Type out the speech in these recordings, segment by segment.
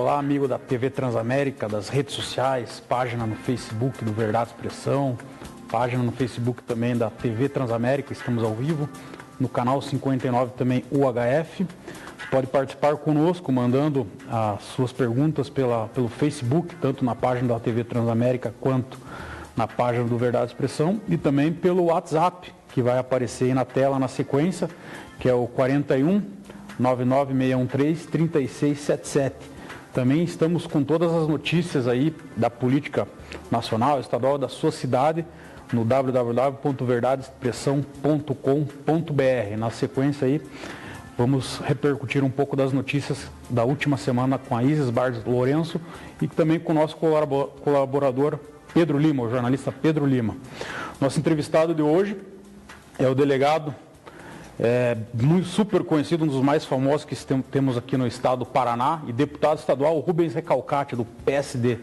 Olá, amigo da TV Transamérica, das redes sociais, página no Facebook do Verdade Expressão, página no Facebook também da TV Transamérica, estamos ao vivo, no canal 59 também UHF. Você pode participar conosco mandando as suas perguntas pelo Facebook, tanto na página da TV Transamérica quanto na página do Verdade Expressão, e também pelo WhatsApp, que vai aparecer aí na tela na sequência, que é o 41 99613 3677. Também estamos com todas as notícias aí da política nacional, estadual, da sua cidade, no www.verdadeexpressão.com.br. Na sequência aí, vamos repercutir um pouco das notícias da última semana com a Isis Bardes Lourenço e também com o nosso colaborador Pedro Lima, o jornalista Pedro Lima. Nosso entrevistado de hoje é o delegado super conhecido, um dos mais famosos que temos aqui no estado do Paraná, e deputado estadual Rubens Recalcati, do PSD.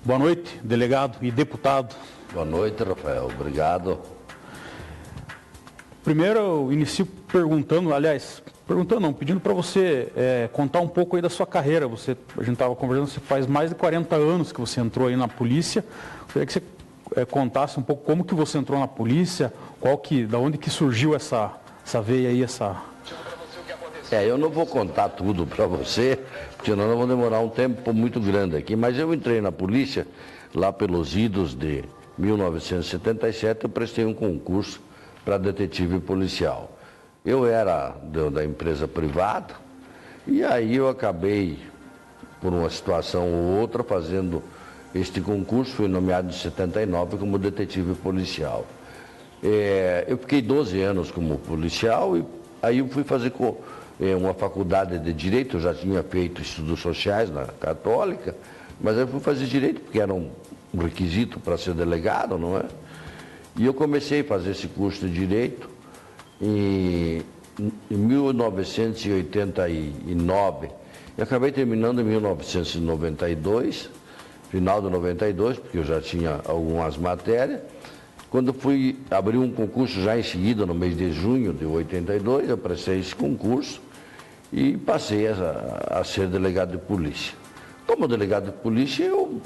Boa noite, delegado e deputado. Boa noite, Rafael. Obrigado. Primeiro eu inicio pedindo para você contar um pouco aí da sua carreira. A gente estava conversando, você faz mais de 40 anos que você entrou aí na polícia. Eu queria que você contasse um pouco como que você entrou na polícia, da onde que surgiu essa veia aí, eu não vou contar tudo para você, porque senão nós vamos demorar um tempo muito grande aqui, mas eu entrei na polícia lá pelos idos de 1977, eu prestei um concurso para detetive policial. Eu era da empresa privada e aí eu acabei, por uma situação ou outra, fazendo este concurso, fui nomeado em 79 como detetive policial. Eu fiquei 12 anos como policial e aí eu fui fazer uma faculdade de Direito. Eu já tinha feito estudos sociais na Católica, mas aí eu fui fazer Direito porque era um requisito para ser delegado, não é? E eu comecei a fazer esse curso de Direito em 1989 e acabei terminando em 1992, final de 92, porque eu já tinha algumas matérias. Quando eu fui abrir um concurso já em seguida, no mês de junho de 82, eu prestei esse concurso e passei a ser delegado de polícia. Como delegado de polícia, eu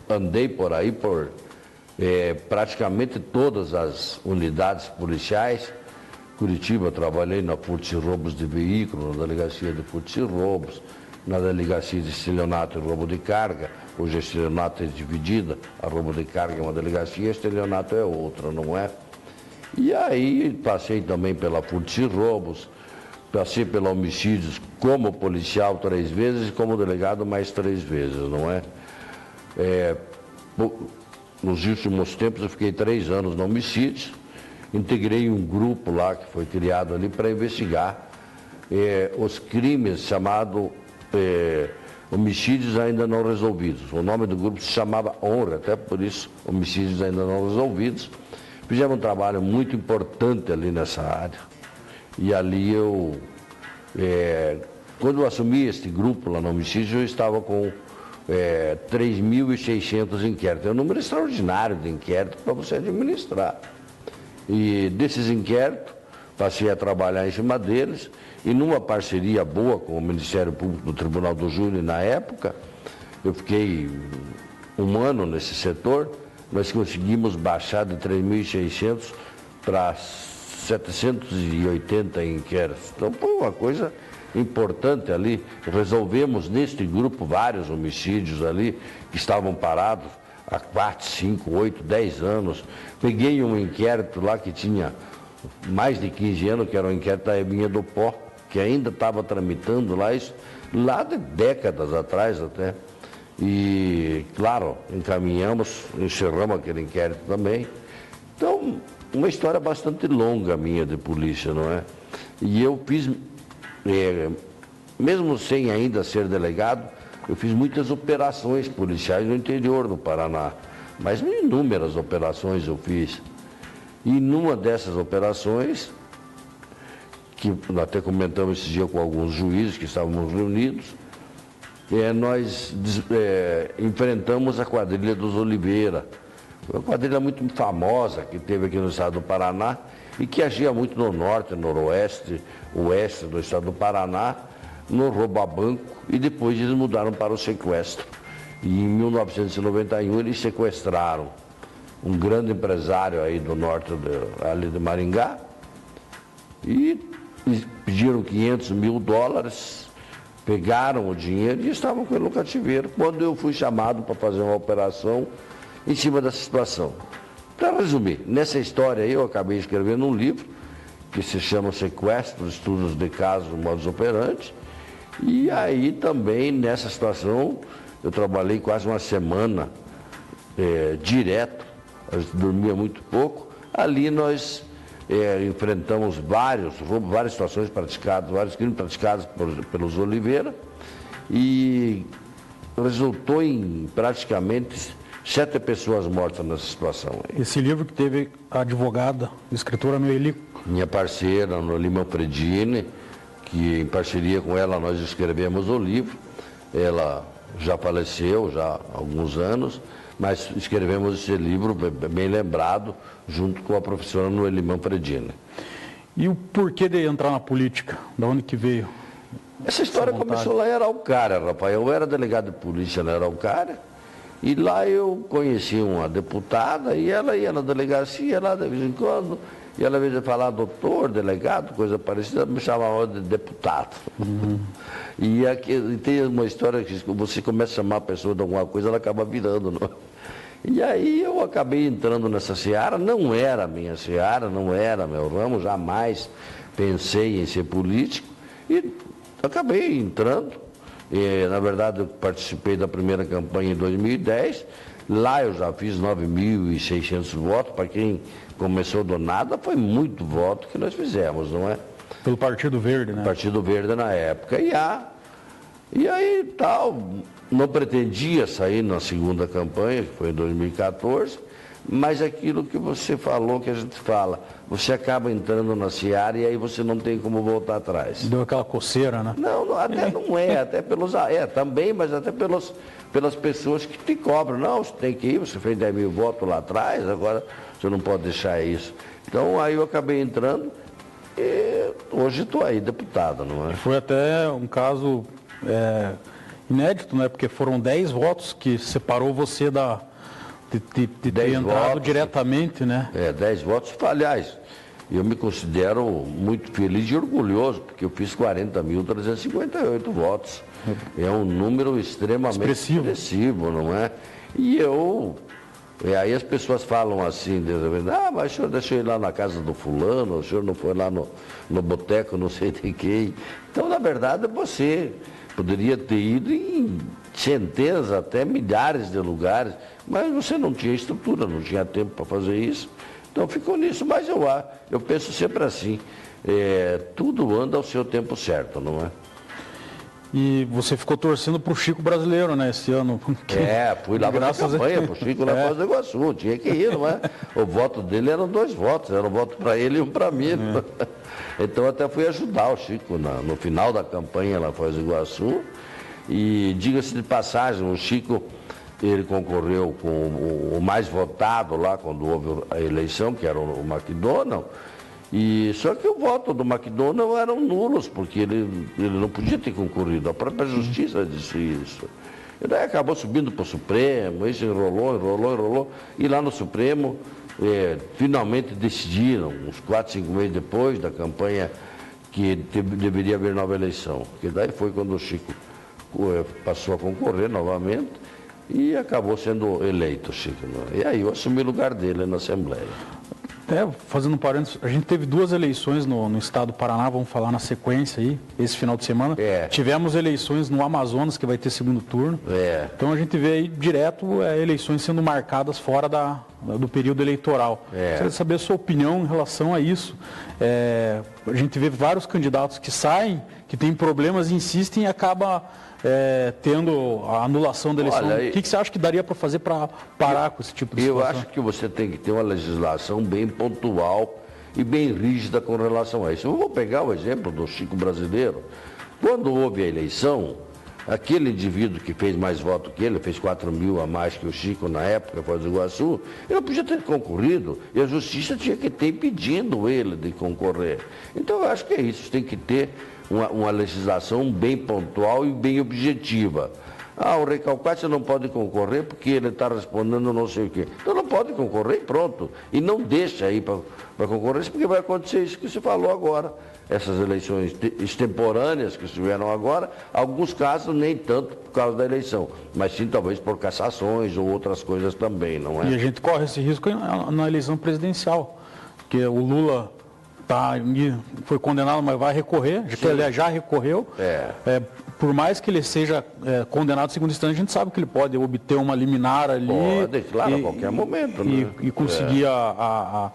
andei por aí por praticamente todas as unidades policiais. Curitiba, eu trabalhei na furtos e roubos de veículo, na delegacia de furtos e roubos, na delegacia de estelionato e roubo de carga. Hoje a estelionato é dividida, a roubo de carga é uma delegacia, a estelionato é outra, não é? E aí passei também pela furtos e roubos, passei pela homicídios como policial 3 vezes e como delegado mais 3 vezes, não é? Nos últimos tempos eu fiquei 3 anos no homicídios, integrei um grupo lá que foi criado ali para investigar os crimes chamados homicídios ainda não resolvidos. O nome do grupo se chamava Honra, até por isso, homicídios ainda não resolvidos. Fizemos um trabalho muito importante ali nessa área. E ali quando eu assumi este grupo lá no homicídio, eu estava com 3.600 inquéritos. É um número extraordinário de inquéritos para você administrar. E desses inquéritos, passei a trabalhar em cima deles, e numa parceria boa com o Ministério Público do Tribunal do Júri na época, eu fiquei 1 ano nesse setor, nós conseguimos baixar de 3.600 para 780 inquéritos. Então foi uma coisa importante ali. Resolvemos neste grupo vários homicídios ali que estavam parados há 4, 5, 8, 10 anos. Peguei um inquérito lá que tinha mais de 15 anos, que era um inquérito da Ebinha do Pó, que ainda estava tramitando lá, isso, lá de décadas atrás até. E, claro, encerramos aquele inquérito também. Então, uma história bastante longa minha de polícia, não é? E eu fiz, mesmo sem ainda ser delegado, eu fiz muitas operações policiais no interior do Paraná. Mas inúmeras operações eu fiz. E numa dessas operações, que até comentamos esse dia com alguns juízes que estávamos reunidos, nós enfrentamos a quadrilha dos Oliveira. Foi uma quadrilha muito famosa que teve aqui no estado do Paraná e que agia muito no norte, noroeste, oeste do estado do Paraná, no rouba-banco e depois eles mudaram para o sequestro. E em 1991 eles sequestraram um grande empresário aí do norte ali de Maringá e pediram $500 mil, pegaram o dinheiro e estavam com ele no cativeiro, quando eu fui chamado para fazer uma operação em cima dessa situação. Para resumir, nessa história aí eu acabei escrevendo um livro que se chama Sequestro, Estudos de Casos, Modus Operandi, e aí também nessa situação eu trabalhei quase uma semana direto, eu dormia muito pouco. Ali nós enfrentamos várias situações praticadas, vários crimes praticados pelos Oliveira, e resultou em praticamente 7 pessoas mortas nessa situação. Esse livro que teve a advogada, a escritora Noeli. Minha parceira, Noeli Manfredini, que em parceria com ela nós escrevemos o livro. Ela já faleceu já há alguns anos, mas escrevemos esse livro bem lembrado, junto com a professora Noeli Manfredini. E o porquê de entrar na política? Da onde que veio? Essa história começou lá em Araucária, rapaz. Eu era delegado de polícia na Araucária, e lá eu conheci uma deputada, e ela ia na delegacia lá de vez em quando, e ela, ao invés de falar doutor, delegado, coisa parecida, me chamava de deputado. E aqui tem uma história que você começa a chamar a pessoa de alguma coisa, ela acaba virando, não? E aí eu acabei entrando nessa seara, não era minha seara, não era meu ramo, jamais pensei em ser político, e acabei entrando. E, na verdade, eu participei da primeira campanha em 2010, lá eu já fiz 9.600 votos, para quem começou do nada, foi muito voto que nós fizemos, não é? Pelo Partido Verde, né? Partido Verde na época. E aí tal, não pretendia sair na segunda campanha, que foi em 2014, mas aquilo que você falou, que a gente fala, você acaba entrando na seara e aí você não tem como voltar atrás. Deu aquela coceira, né? Não, até não é, até pelos... também, mas até pelas pessoas que te cobram. Não, você tem que ir, você fez 10 mil votos lá atrás, agora você não pode deixar isso. Então aí eu acabei entrando e hoje estou aí, deputado, não é? Foi até um caso inédito, né? Porque foram 10 votos que separou você de ter entrado votos, diretamente, né? 10 votos. Aliás, eu me considero muito feliz e orgulhoso, porque eu fiz 40.358 votos. É um número extremamente expressivo, não é? E aí as pessoas falam assim, mas o senhor deixou ir lá na casa do fulano, o senhor não foi lá no boteco, não sei de quem. Então, na verdade, você poderia ter ido em centenas, até milhares de lugares, mas você não tinha estrutura, não tinha tempo para fazer isso. Então ficou nisso, mas eu penso sempre assim, tudo anda ao seu tempo certo, não é? E você ficou torcendo para o Chico brasileiro, né, esse ano? Fui lá para a campanha, para o Chico lá Foz do Iguaçu, tinha que ir, não é? O voto dele eram 2 votos, era um voto para ele e um para mim. Então até fui ajudar o Chico no final da campanha lá em Foz do Iguaçu. E diga-se de passagem, o Chico, ele concorreu com o mais votado lá quando houve a eleição, que era o McDonald. E só que o voto do McDonald eram nulos, porque ele não podia ter concorrido. A própria justiça disse isso. E daí acabou subindo para o Supremo, isso enrolou. E lá no Supremo, finalmente decidiram, uns 4, 5 meses depois da campanha, que deveria haver nova eleição. Porque daí foi quando o Chico passou a concorrer novamente e acabou sendo eleito, Chico. E aí eu assumi o lugar dele na Assembleia. Fazendo um parênteses, a gente teve 2 eleições no estado do Paraná, vamos falar na sequência aí, esse final de semana. Tivemos eleições no Amazonas, que vai ter segundo turno. Então a gente vê aí direto eleições sendo marcadas fora do período eleitoral. Queria saber a sua opinião em relação a isso. A gente vê vários candidatos que saem, que têm problemas, insistem e acaba tendo a anulação da eleição. O que você acha que daria para fazer para parar com esse tipo de situação? Eu acho que você tem que ter uma legislação bem pontual e bem rígida com relação a isso. Eu vou pegar o exemplo do Chico brasileiro. Quando houve a eleição, aquele indivíduo que fez mais voto que ele, fez 4 mil a mais que o Chico na época, Foz do Iguaçu, ele não podia ter concorrido e a justiça tinha que ter impedindo ele de concorrer. Então eu acho que é isso, tem que ter uma legislação bem pontual e bem objetiva. O recalcate não pode concorrer porque ele está respondendo não sei o quê. Então não pode concorrer e pronto. E não deixa aí para concorrência, porque vai acontecer isso que você falou agora. Essas eleições extemporâneas que estiveram agora, alguns casos nem tanto por causa da eleição, mas sim talvez por cassações ou outras coisas também, não é? E a gente corre esse risco na eleição presidencial, porque o Lula foi condenado, mas vai recorrer, ele já recorreu. Por mais que ele seja condenado em segunda instância, a gente sabe que ele pode obter uma liminar ali. Pode, claro, a qualquer momento. E conseguir a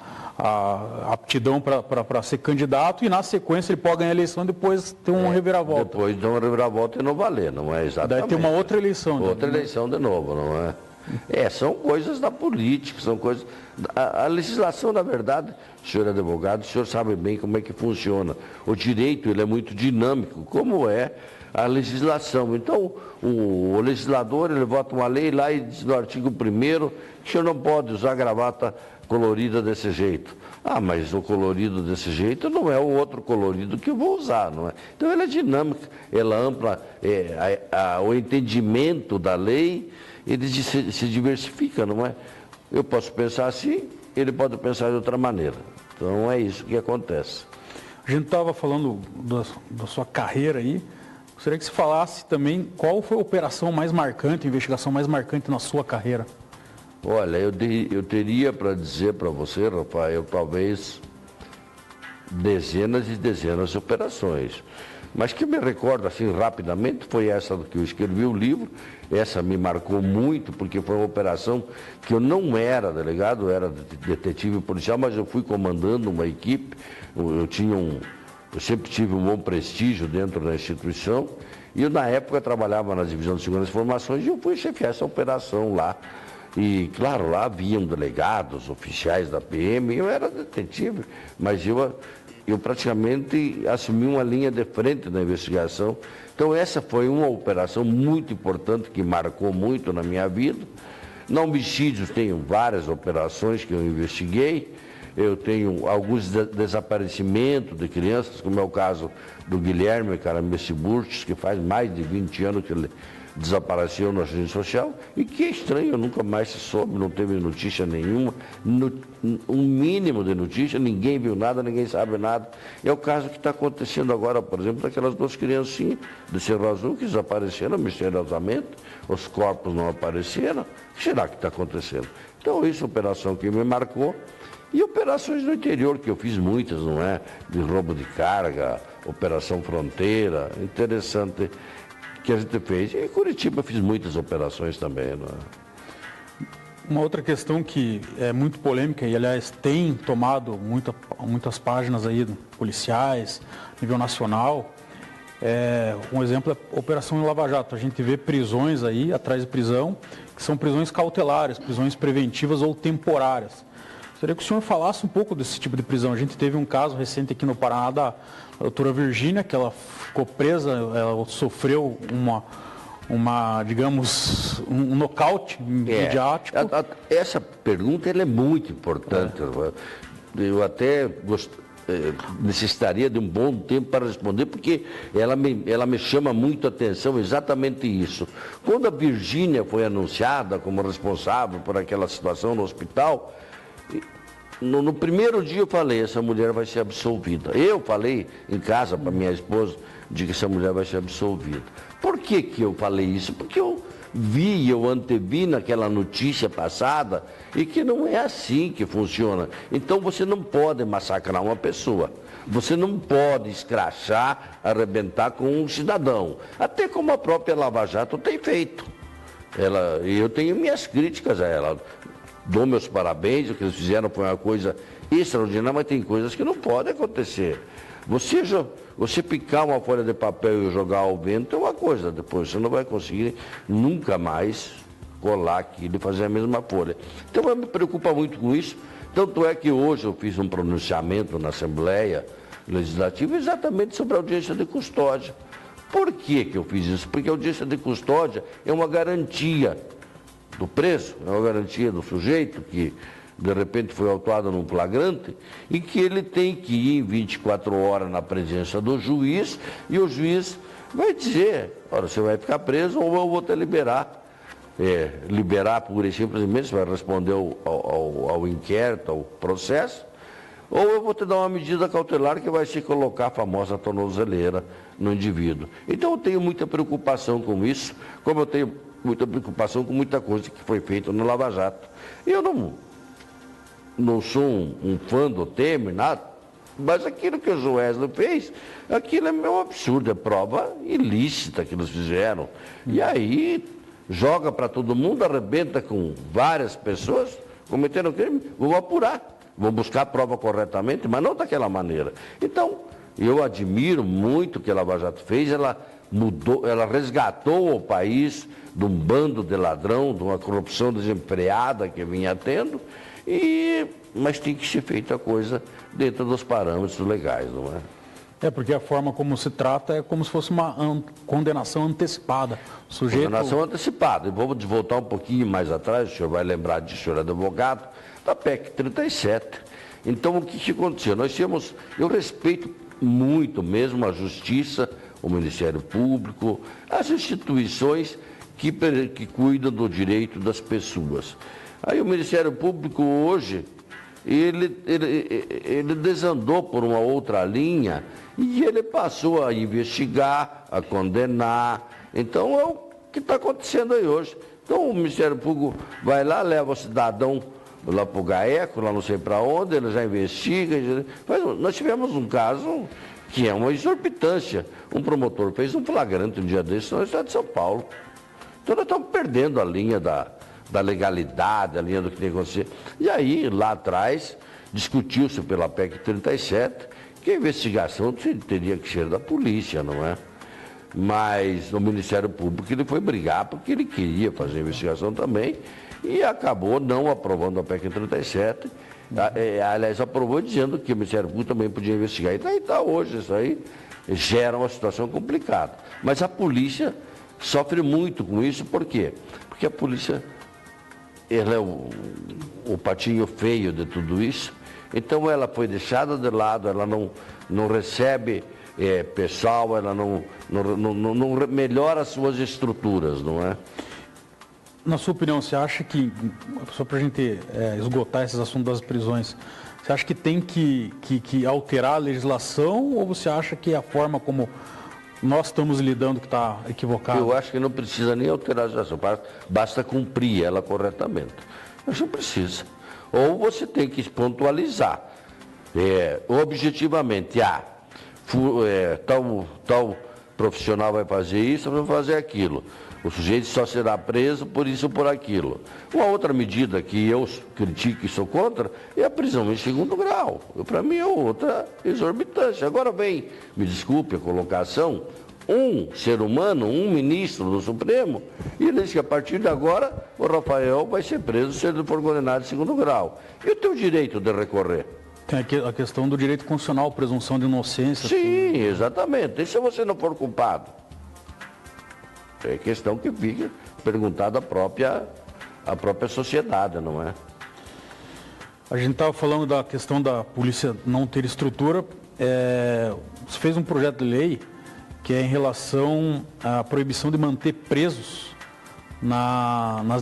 aptidão para ser candidato, e na sequência ele pode ganhar a eleição e depois ter uma reviravolta. Depois de uma reviravolta e não valer, não é exatamente. Daí tem uma outra eleição. Outra eleição de novo, não é? São coisas da política, são coisas... A legislação, na verdade, o senhor é advogado, o senhor sabe bem como é que funciona. O direito, ele é muito dinâmico, como é a legislação. Então, o legislador, ele vota uma lei lá e diz no artigo 1º que o senhor não pode usar gravata colorida desse jeito. Mas o colorido desse jeito não é o outro colorido que eu vou usar, não é? Então, ela é dinâmica, ela ampla o entendimento da lei, ele se diversifica, não é? Eu posso pensar assim, ele pode pensar de outra maneira. Então, é isso que acontece. A gente estava falando da sua carreira aí. Gostaria que você falasse também qual foi a operação mais marcante, a investigação mais marcante na sua carreira. Olha, eu teria para dizer para você, Rafael, talvez dezenas e dezenas de operações. Mas que me recordo assim rapidamente foi essa que eu escrevi o livro. Essa me marcou muito porque foi uma operação que eu não era delegado, eu era detetive policial, mas eu fui comandando uma equipe. Eu sempre tive um bom prestígio dentro da instituição e eu, na época, trabalhava na Divisão de Segurança e Informações e eu fui chefiar essa operação lá. E, claro, lá haviam delegados, oficiais da PM, eu era detetive, mas eu praticamente assumi uma linha de frente na investigação. Então, essa foi uma operação muito importante que marcou muito na minha vida. Na homicídios, tenho várias operações que eu investiguei. Eu tenho alguns desaparecimentos de crianças, como é o caso do Guilherme Carameci Burtis, que faz mais de 20 anos que ele desapareceu na agência social, e que é estranho, nunca mais se soube, não teve notícia nenhuma, um mínimo de notícia, ninguém viu nada, ninguém sabe nada. É o caso que está acontecendo agora, por exemplo, daquelas duas criancinhas de Cerro Azul que desapareceram misteriosamente, os corpos não apareceram. O que será que está acontecendo? Então, isso é uma operação que me marcou. E operações no interior, que eu fiz muitas, não é? De roubo de carga, Operação Fronteira, interessante que a gente fez. E em Curitiba fiz muitas operações também, não é? Uma outra questão que é muito polêmica e, aliás, tem tomado muitas páginas aí policiais, nível nacional, um exemplo é a Operação Lava Jato. A gente vê prisões aí, atrás de prisão, que são prisões cautelares, prisões preventivas ou temporárias. Gostaria que o senhor falasse um pouco desse tipo de prisão. A gente teve um caso recente aqui no Paraná da doutora Virgínia, que ela ficou presa, ela sofreu digamos, um nocaute midiático. Essa pergunta ela é muito importante. Eu até necessitaria de um bom tempo para responder, porque ela me chama muito a atenção exatamente isso. Quando a Virgínia foi anunciada como responsável por aquela situação no hospital, no primeiro dia eu falei, essa mulher vai ser absolvida. Eu falei em casa para minha esposa, de que essa mulher vai ser absolvida. Por que eu falei isso? Porque eu antevi naquela notícia passada e que não é assim que funciona. Então você não pode massacrar uma pessoa. Você não pode escrachar, arrebentar com um cidadão. Até como a própria Lava Jato tem feito. Eu tenho minhas críticas a ela. Dou meus parabéns, o que eles fizeram foi uma coisa extraordinária, mas tem coisas que não podem acontecer. Você picar uma folha de papel e jogar ao vento é uma coisa, depois você não vai conseguir nunca mais colar aquilo e fazer a mesma folha. Então me preocupa muito com isso, tanto é que hoje eu fiz um pronunciamento na Assembleia Legislativa exatamente sobre a audiência de custódia. Por que eu fiz isso? Porque a audiência de custódia é uma garantia do preso, é uma garantia do sujeito que de repente foi autuado num flagrante, em que ele tem que ir em 24 horas na presença do juiz, e o juiz vai dizer, olha, você vai ficar preso ou eu vou te liberar. Liberar pura e simplesmente, você vai responder ao inquérito, ao processo, ou eu vou te dar uma medida cautelar que vai se colocar a famosa tornozeleira no indivíduo. Então eu tenho muita preocupação com isso, como eu tenho muita preocupação com muita coisa que foi feita no Lava Jato. Eu não sou um fã do Temer, nada, mas aquilo que o Joesley fez, aquilo é um absurdo, é prova ilícita que eles fizeram. E aí joga para todo mundo, arrebenta com várias pessoas, cometeram crime, vão apurar. Vão buscar a prova corretamente, mas não daquela maneira. Então, eu admiro muito o que a Lava Jato fez, ela mudou, ela resgatou o país de um bando de ladrão, de uma corrupção desenfreada que vinha tendo, mas tem que ser feita a coisa dentro dos parâmetros legais, não é? Porque a forma como se trata é como se fosse uma condenação antecipada. Condenação antecipada. E vamos voltar um pouquinho mais atrás, o senhor vai lembrar disso, o senhor é advogado, da PEC 37. Então, o que aconteceu? Eu respeito muito mesmo a Justiça, o Ministério Público, as instituições que cuidam do direito das pessoas. Aí o Ministério Público hoje, ele desandou por uma outra linha e ele passou a investigar, a condenar. Então, é o que está acontecendo aí hoje. Então, o Ministério Público vai lá, leva o cidadão lá para o GAECO, lá não sei para onde, ele já investiga. Nós tivemos um caso que é uma exorbitância. Um promotor fez um flagrante um dia desse no estado de São Paulo. Então nós estamos perdendo a linha da legalidade, a linha do que tem que acontecer. E aí, lá atrás, discutiu-se pela PEC 37 que a investigação teria que ser da polícia, não é? Mas no Ministério Público ele foi brigar porque ele queria fazer a investigação também e acabou não aprovando a PEC 37. Aliás, aprovou dizendo que o Ministério Público também podia investigar. E daí está hoje, isso aí gera uma situação complicada. Mas a polícia sofre muito com isso, por quê? Porque a polícia, ela é o patinho feio de tudo isso, então ela foi deixada de lado, ela não recebe pessoal, ela não melhora as suas estruturas, não é? Na sua opinião, você acha que, só para a gente esgotar esses assuntos das prisões, você acha que tem que alterar a legislação ou você acha que a forma como nós estamos lidando que está equivocada? Eu acho que não precisa nem alterar a legislação, basta cumprir ela corretamente. Mas não precisa. Ou você tem que pontualizar, objetivamente, tal profissional vai fazer isso, vai fazer aquilo. O sujeito só será preso por isso ou por aquilo. Uma outra medida que eu critico e sou contra é a prisão em segundo grau. Para mim é outra exorbitância. Agora vem, me desculpe a colocação, um ser humano, um ministro do Supremo, e ele diz que a partir de agora o Rafael vai ser preso se ele for condenado em segundo grau. E o teu direito de recorrer? Tem a questão do direito constitucional, presunção de inocência. Sim, exatamente. E se você não for culpado? É questão que fica perguntada à própria sociedade, não é? A gente estava falando da questão da polícia não ter estrutura. Você fez um projeto de lei que é em relação à proibição de manter presos nas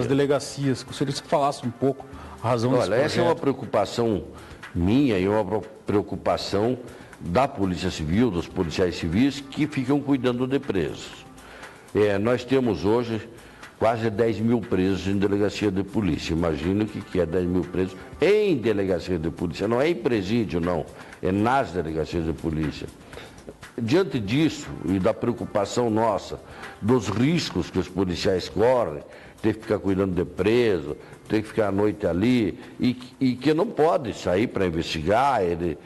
delegacias. Gostaria que você falasse um pouco a razão desse projeto. Essa é uma preocupação minha e uma preocupação da Polícia Civil, dos policiais civis que ficam cuidando de presos. Nós temos hoje quase 10 mil presos em delegacia de polícia. Imagina o que é 10 mil presos em delegacia de polícia. Não é em presídio, não. É nas delegacias de polícia. Diante disso e da preocupação nossa, dos riscos que os policiais correm, ter que ficar cuidando de preso, ter que ficar à noite ali, e que não pode sair para investigar, ele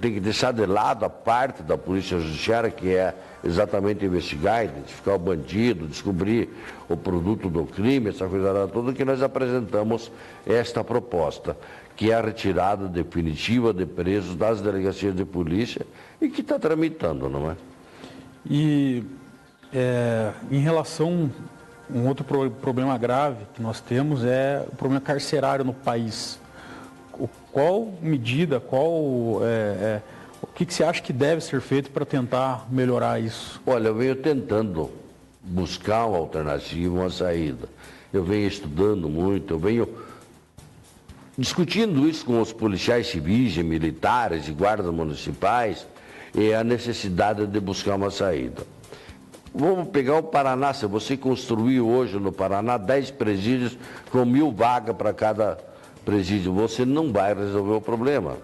tem que deixar de lado a parte da Polícia Judiciária que é exatamente investigar, identificar o bandido, descobrir o produto do crime, essa coisa toda, que nós apresentamos esta proposta, que é a retirada definitiva de presos das delegacias de polícia e que está tramitando, não é? E em relação Um outro problema grave que nós temos é o problema carcerário no país. Qual medida, o que você acha que deve ser feito para tentar melhorar isso? Olha, eu venho tentando buscar uma alternativa, uma saída. Eu venho estudando muito, eu venho discutindo isso com os policiais civis, e militares e guardas municipais, a necessidade de buscar uma saída. Vamos pegar o Paraná, se você construir hoje no Paraná 10 presídios com 1.000 vagas para cada presídio, você não vai resolver o problema.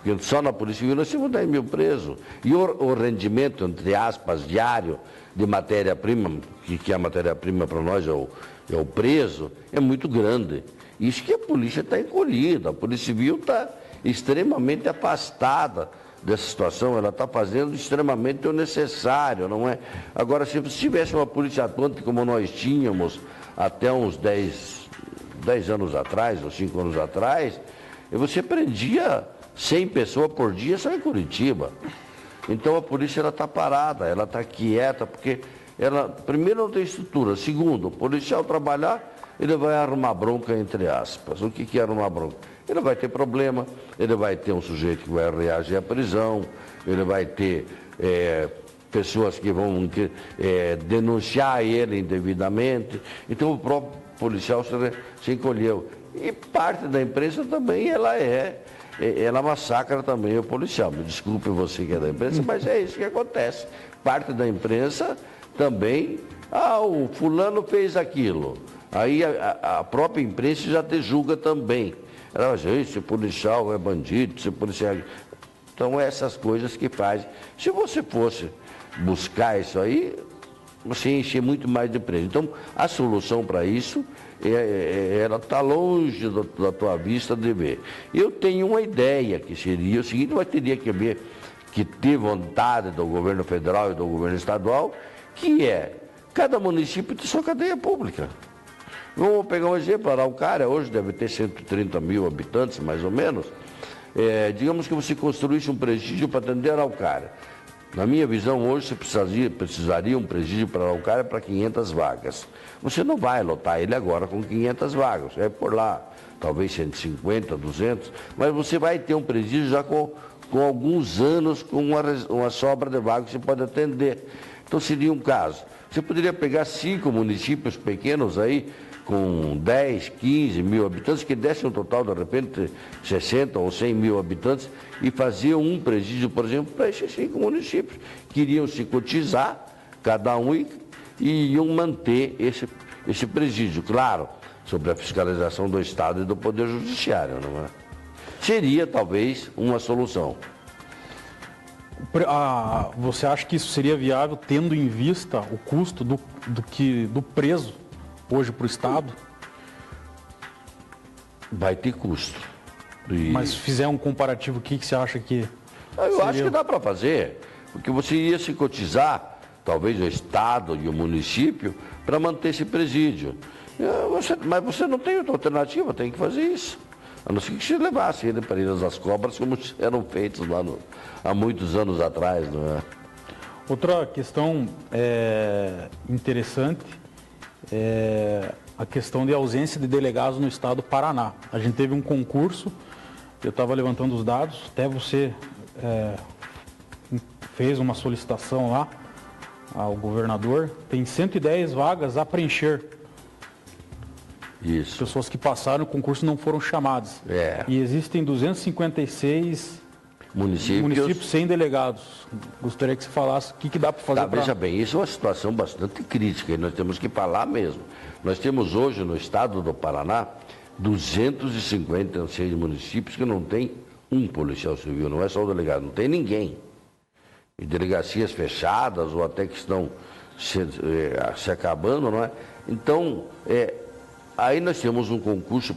Porque só na Polícia Civil nós temos 10 mil presos. E o rendimento, entre aspas, diário de matéria-prima, que a matéria-prima para nós é o preso, é muito grande. Isso que a polícia está encolhida, a Polícia Civil está extremamente afastada dessa situação, ela está fazendo extremamente o necessário, não é? Agora, se tivesse uma polícia atuante como nós tínhamos até uns 10 anos atrás, ou 5 anos atrás, você prendia 100 pessoas por dia só em Curitiba. Então a polícia está parada, ela está quieta, porque ela, primeiro, não tem estrutura. Segundo, o policial trabalhar, ele vai arrumar bronca, entre aspas. O que é arrumar bronca? Ele vai ter problema, ele vai ter um sujeito que vai reagir à prisão, ele vai ter pessoas que vão denunciar ele indevidamente. Então o próprio policial se encolheu. E parte da imprensa também, ela massacra também o policial. Me desculpe você que é da imprensa, mas é isso que acontece. Parte da imprensa também, o fulano fez aquilo. Aí a própria imprensa já te julga também. Ela diz, esse policial é bandido, esse policial... Então, essas coisas que fazem. Se você fosse buscar isso aí, você encher muito mais de preso. Então, a solução para isso, ela está longe da tua vista de ver. Eu tenho uma ideia que seria o seguinte, mas teria que ter vontade do governo federal e do governo estadual, que é cada município tem sua cadeia pública. Vamos pegar um exemplo, Araucária hoje deve ter 130 mil habitantes, mais ou menos. Digamos que você construísse um presídio para atender Araucária. Na minha visão, hoje você precisaria um presídio para Araucária para 500 vagas. Você não vai lotar ele agora com 500 vagas, por lá, talvez 150, 200, mas você vai ter um presídio já com alguns anos, com uma sobra de vagas que você pode atender. Então seria um caso. Você poderia pegar 5 municípios pequenos aí, com 10, 15 mil habitantes, que desse um total, de repente, 60 ou 100 mil habitantes, e fazer um presídio, por exemplo, para esses 5 municípios, que iriam se cotizar, cada um, e iam manter esse presídio, claro, sobre a fiscalização do Estado e do Poder Judiciário, não é? Seria, talvez, uma solução. Você acha que isso seria viável, tendo em vista o custo do preso hoje para o Estado? Vai ter custo. Mas se fizer um comparativo, o que você acha que Eu acho que dá para fazer, porque você ia se cotizar, talvez o Estado e o município, para manter esse presídio. Mas você não tem outra alternativa, tem que fazer isso. A não ser que se levasse ele para Ilhas das Cobras, como eram feitos lá há muitos anos atrás, não é? Outra questão interessante é a questão de ausência de delegados no estado do Paraná. A gente teve um concurso, eu estava levantando os dados, até você fez uma solicitação lá ao governador, tem 110 vagas a preencher. Isso. Pessoas que passaram o concurso não foram chamadas. E existem 256 municípios sem delegados. Gostaria que você falasse o que dá para fazer. Veja bem, isso é uma situação bastante crítica e nós temos que falar mesmo. Nós temos hoje no estado do Paraná 256 municípios que não tem um policial civil, não é só o delegado, não tem ninguém. E delegacias fechadas ou até que estão se acabando, não é? Então, aí nós temos um concurso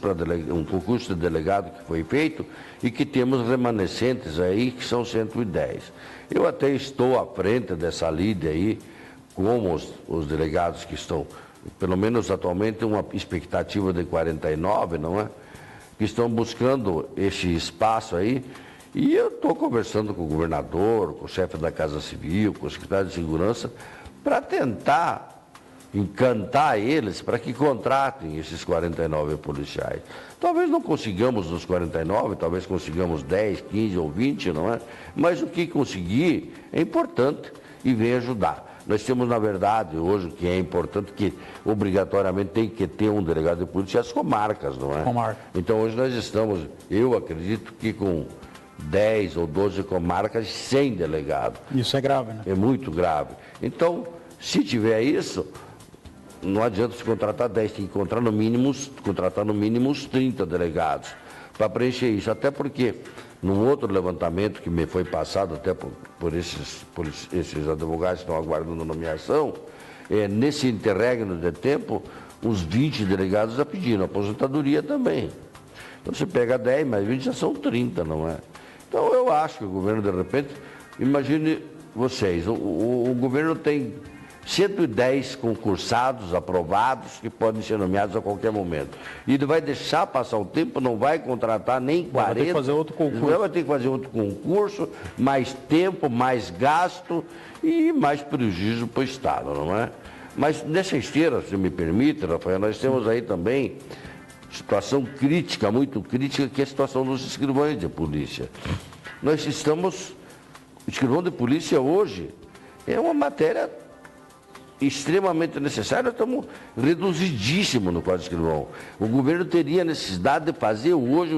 de delegado que foi feito e que temos remanescentes aí que são 110. Eu até estou à frente dessa lide aí, como os delegados que estão, pelo menos atualmente, uma expectativa de 49, não é? Que estão buscando esse espaço aí. E eu estou conversando com o governador, com o chefe da Casa Civil, com o secretário de Segurança, para tentar encantar eles para que contratem esses 49 policiais. Talvez não consigamos os 49, talvez consigamos 10, 15 ou 20, não é? Mas o que conseguir é importante e vem ajudar. Nós temos, na verdade, hoje, que é importante, que obrigatoriamente tem que ter um delegado de polícia as comarcas, não é? Comarca. Então, hoje nós estamos, eu acredito que com 10 ou 12 comarcas sem delegado. Isso é grave, né? É muito grave. Então, se tiver isso, não adianta se contratar 10, tem que contratar no mínimo uns 30 delegados para preencher isso. Até porque, num outro levantamento que me foi passado até por esses advogados que estão aguardando nomeação, nesse interregno de tempo, uns 20 delegados já pediram aposentadoria também. Então, você pega 10, mais 20 já são 30, não é? Então, eu acho que o governo, de repente, imagine vocês, o governo tem 110 concursados, aprovados, que podem ser nomeados a qualquer momento. E ele vai deixar passar o tempo, não vai contratar nem 40. Vai ter que fazer outro concurso. Vai ter que fazer outro concurso, mais tempo, mais gasto e mais prejuízo para o Estado, não é? Mas nessa esteira, se me permite, Rafael, nós temos aí também situação crítica, muito crítica, que é a situação dos escrivães de polícia. Nós estamos... O escrivão de polícia hoje é uma matéria extremamente necessária, estamos reduzidíssimo no quadro de escrivão. O governo teria necessidade de fazer hoje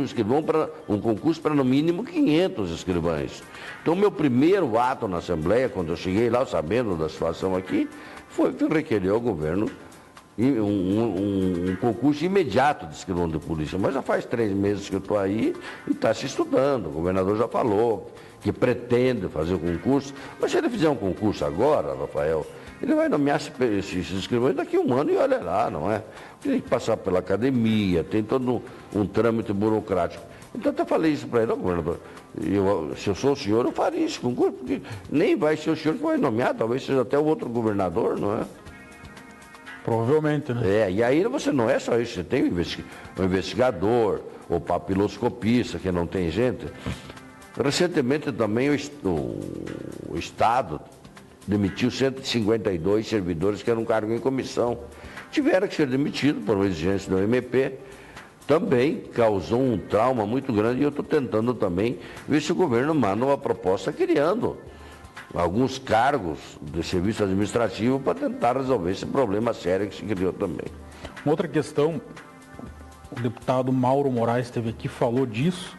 um concurso para no mínimo 500 escrivães. Então, meu primeiro ato na Assembleia, quando eu cheguei lá sabendo da situação aqui, foi que requerer ao governo um concurso imediato de escrivão de polícia. Mas já faz 3 meses que eu estou aí e está se estudando. O governador já falou que pretende fazer o concurso. Mas se ele fizer um concurso agora, Rafael, ele vai nomear esses escrivães daqui a 1 ano e olha lá, não é? Tem que passar pela academia, tem todo um trâmite burocrático. Então, até falei isso para ele, governador, se eu sou o senhor, eu faria esse concurso, porque nem vai ser o senhor que vai nomear, talvez seja até o outro governador, não é? Provavelmente, né? E aí você não é só isso, você tem o investigador, o papiloscopista, que não tem gente. Recentemente também o Estado demitiu 152 servidores que eram cargo em comissão. Tiveram que ser demitidos por uma exigência do MP. Também causou um trauma muito grande e eu estou tentando também ver se o governo manda uma proposta criando alguns cargos de serviço administrativo para tentar resolver esse problema sério que se criou também. Uma outra questão, o deputado Mauro Moraes esteve aqui e falou disso,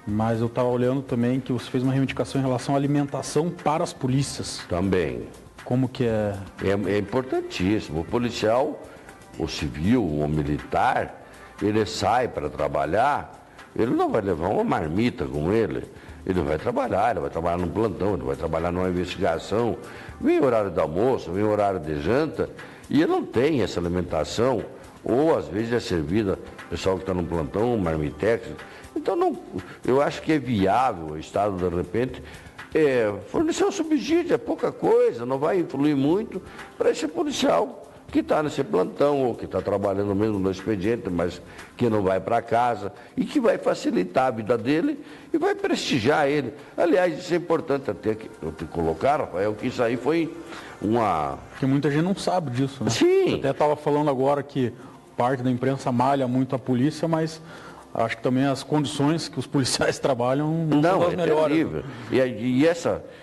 mas eu estava olhando também que você fez uma reivindicação em relação à alimentação para as polícias. Também. Como que é? É importantíssimo. O policial, o civil, o militar, ele sai para trabalhar, ele não vai levar uma marmita com ele. Ele vai trabalhar num plantão, ele vai trabalhar numa investigação. Vem horário do almoço, vem horário de janta, e ele não tem essa alimentação, ou às vezes é servida o pessoal que está no plantão, marmitex. Então, não, eu acho que é viável o Estado, de repente, fornecer um subsídio, é pouca coisa, não vai influir muito para esse policial que está nesse plantão, ou que está trabalhando mesmo no expediente, mas que não vai para casa, e que vai facilitar a vida dele e vai prestigiar ele. Aliás, isso é importante até que eu te colocar, Rafael, que isso aí foi uma... Porque muita gente não sabe disso, né? Sim. Eu até estava falando agora que parte da imprensa malha muito a polícia, mas acho que também as condições que os policiais trabalham não são as melhores. Terrível.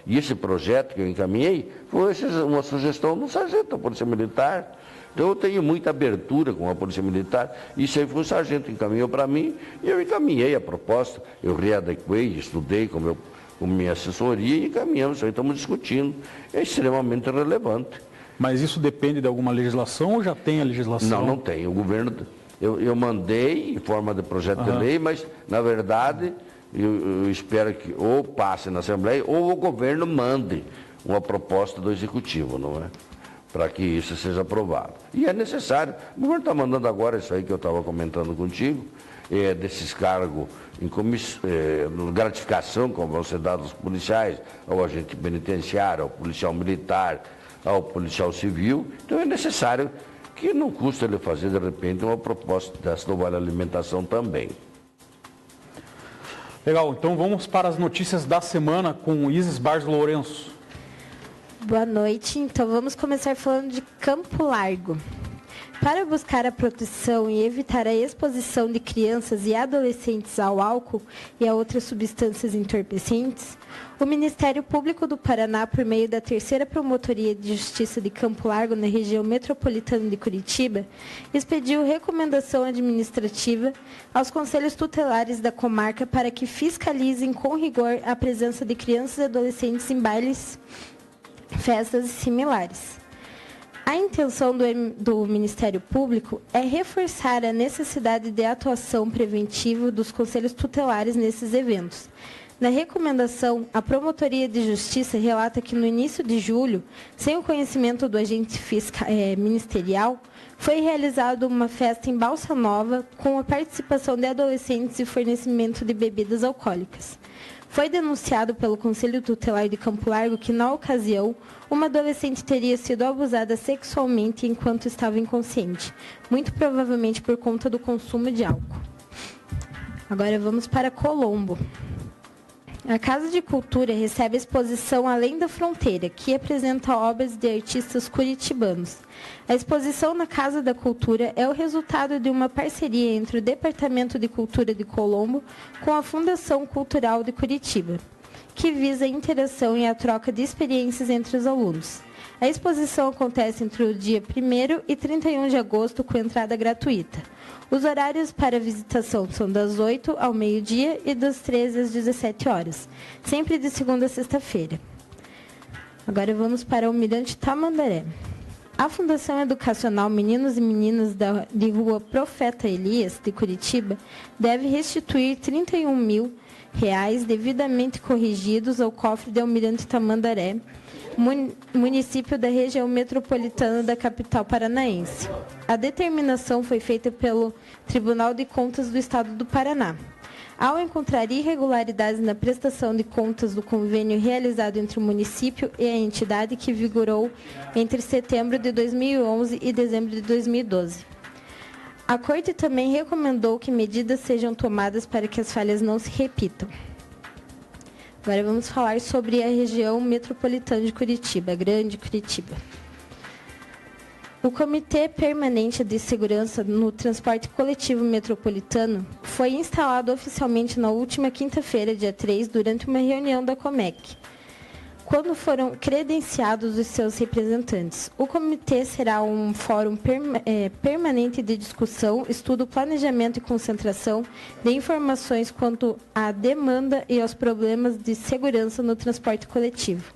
E esse projeto que eu encaminhei foi uma sugestão do sargento da Polícia Militar. Então eu tenho muita abertura com a Polícia Militar. Isso aí foi o sargento que encaminhou para mim e eu encaminhei a proposta. Eu readequei, estudei com minha assessoria e encaminhamos. Isso aí estamos discutindo. É extremamente relevante. Mas isso depende de alguma legislação ou já tem a legislação? Não tem. O governo... Eu mandei em forma de projeto de lei, mas, na verdade, eu espero que ou passe na Assembleia ou o governo mande uma proposta do Executivo, não é? Para que isso seja aprovado. E é necessário. O governo está mandando agora isso aí que eu estava comentando contigo, desses cargos em gratificação, como vão ser dados aos policiais, ao agente penitenciário, ao policial militar, ao policial civil. Então é necessário que não custa ele fazer, de repente, uma proposta dessa do Vale Alimentação também. Legal, então vamos para as notícias da semana com Isis Barros Lourenço. Boa noite. Então, vamos começar falando de Campo Largo. Para buscar a proteção e evitar a exposição de crianças e adolescentes ao álcool e a outras substâncias entorpecentes, o Ministério Público do Paraná, por meio da 3ª Promotoria de Justiça de Campo Largo, na região metropolitana de Curitiba, expediu recomendação administrativa aos conselhos tutelares da comarca para que fiscalizem com rigor a presença de crianças e adolescentes em bailes, festas e similares. A intenção do Ministério Público é reforçar a necessidade de atuação preventiva dos conselhos tutelares nesses eventos. Na recomendação, a Promotoria de Justiça relata que no início de julho, sem o conhecimento do agente ministerial, foi realizada uma festa em Balsa Nova com a participação de adolescentes e fornecimento de bebidas alcoólicas. Foi denunciado pelo Conselho Tutelar de Campo Largo que, na ocasião, uma adolescente teria sido abusada sexualmente enquanto estava inconsciente, muito provavelmente por conta do consumo de álcool. Agora vamos para Colombo. A Casa de Cultura recebe a exposição Além da Fronteira, que apresenta obras de artistas curitibanos. A exposição na Casa da Cultura é o resultado de uma parceria entre o Departamento de Cultura de Colombo com a Fundação Cultural de Curitiba, que visa a interação e a troca de experiências entre os alunos. A exposição acontece entre o dia 1º e 31 de agosto, com entrada gratuita. Os horários para visitação são das 8 ao meio-dia e das 13 às 17 horas, sempre de segunda a sexta-feira. Agora vamos para o Almirante Tamandaré. A Fundação Educacional Meninos e Meninas de Rua Profeta Elias, de Curitiba, deve restituir R$31 mil devidamente corrigidos ao cofre de Almirante Tamandaré, município da região metropolitana da capital paranaense. A determinação foi feita pelo Tribunal de Contas do Estado do Paraná. Ao encontrar irregularidades na prestação de contas do convênio realizado entre o município e a entidade, que vigorou entre setembro de 2011 e dezembro de 2012. A Corte também recomendou que medidas sejam tomadas para que as falhas não se repitam. Agora vamos falar sobre a região metropolitana de Curitiba, Grande Curitiba. O Comitê Permanente de Segurança no Transporte Coletivo Metropolitano foi instalado oficialmente na última quinta-feira, dia 3, durante uma reunião da Comec, quando foram credenciados os seus representantes. O comitê será um fórum permanente de discussão, estudo, planejamento e concentração de informações quanto à demanda e aos problemas de segurança no transporte coletivo.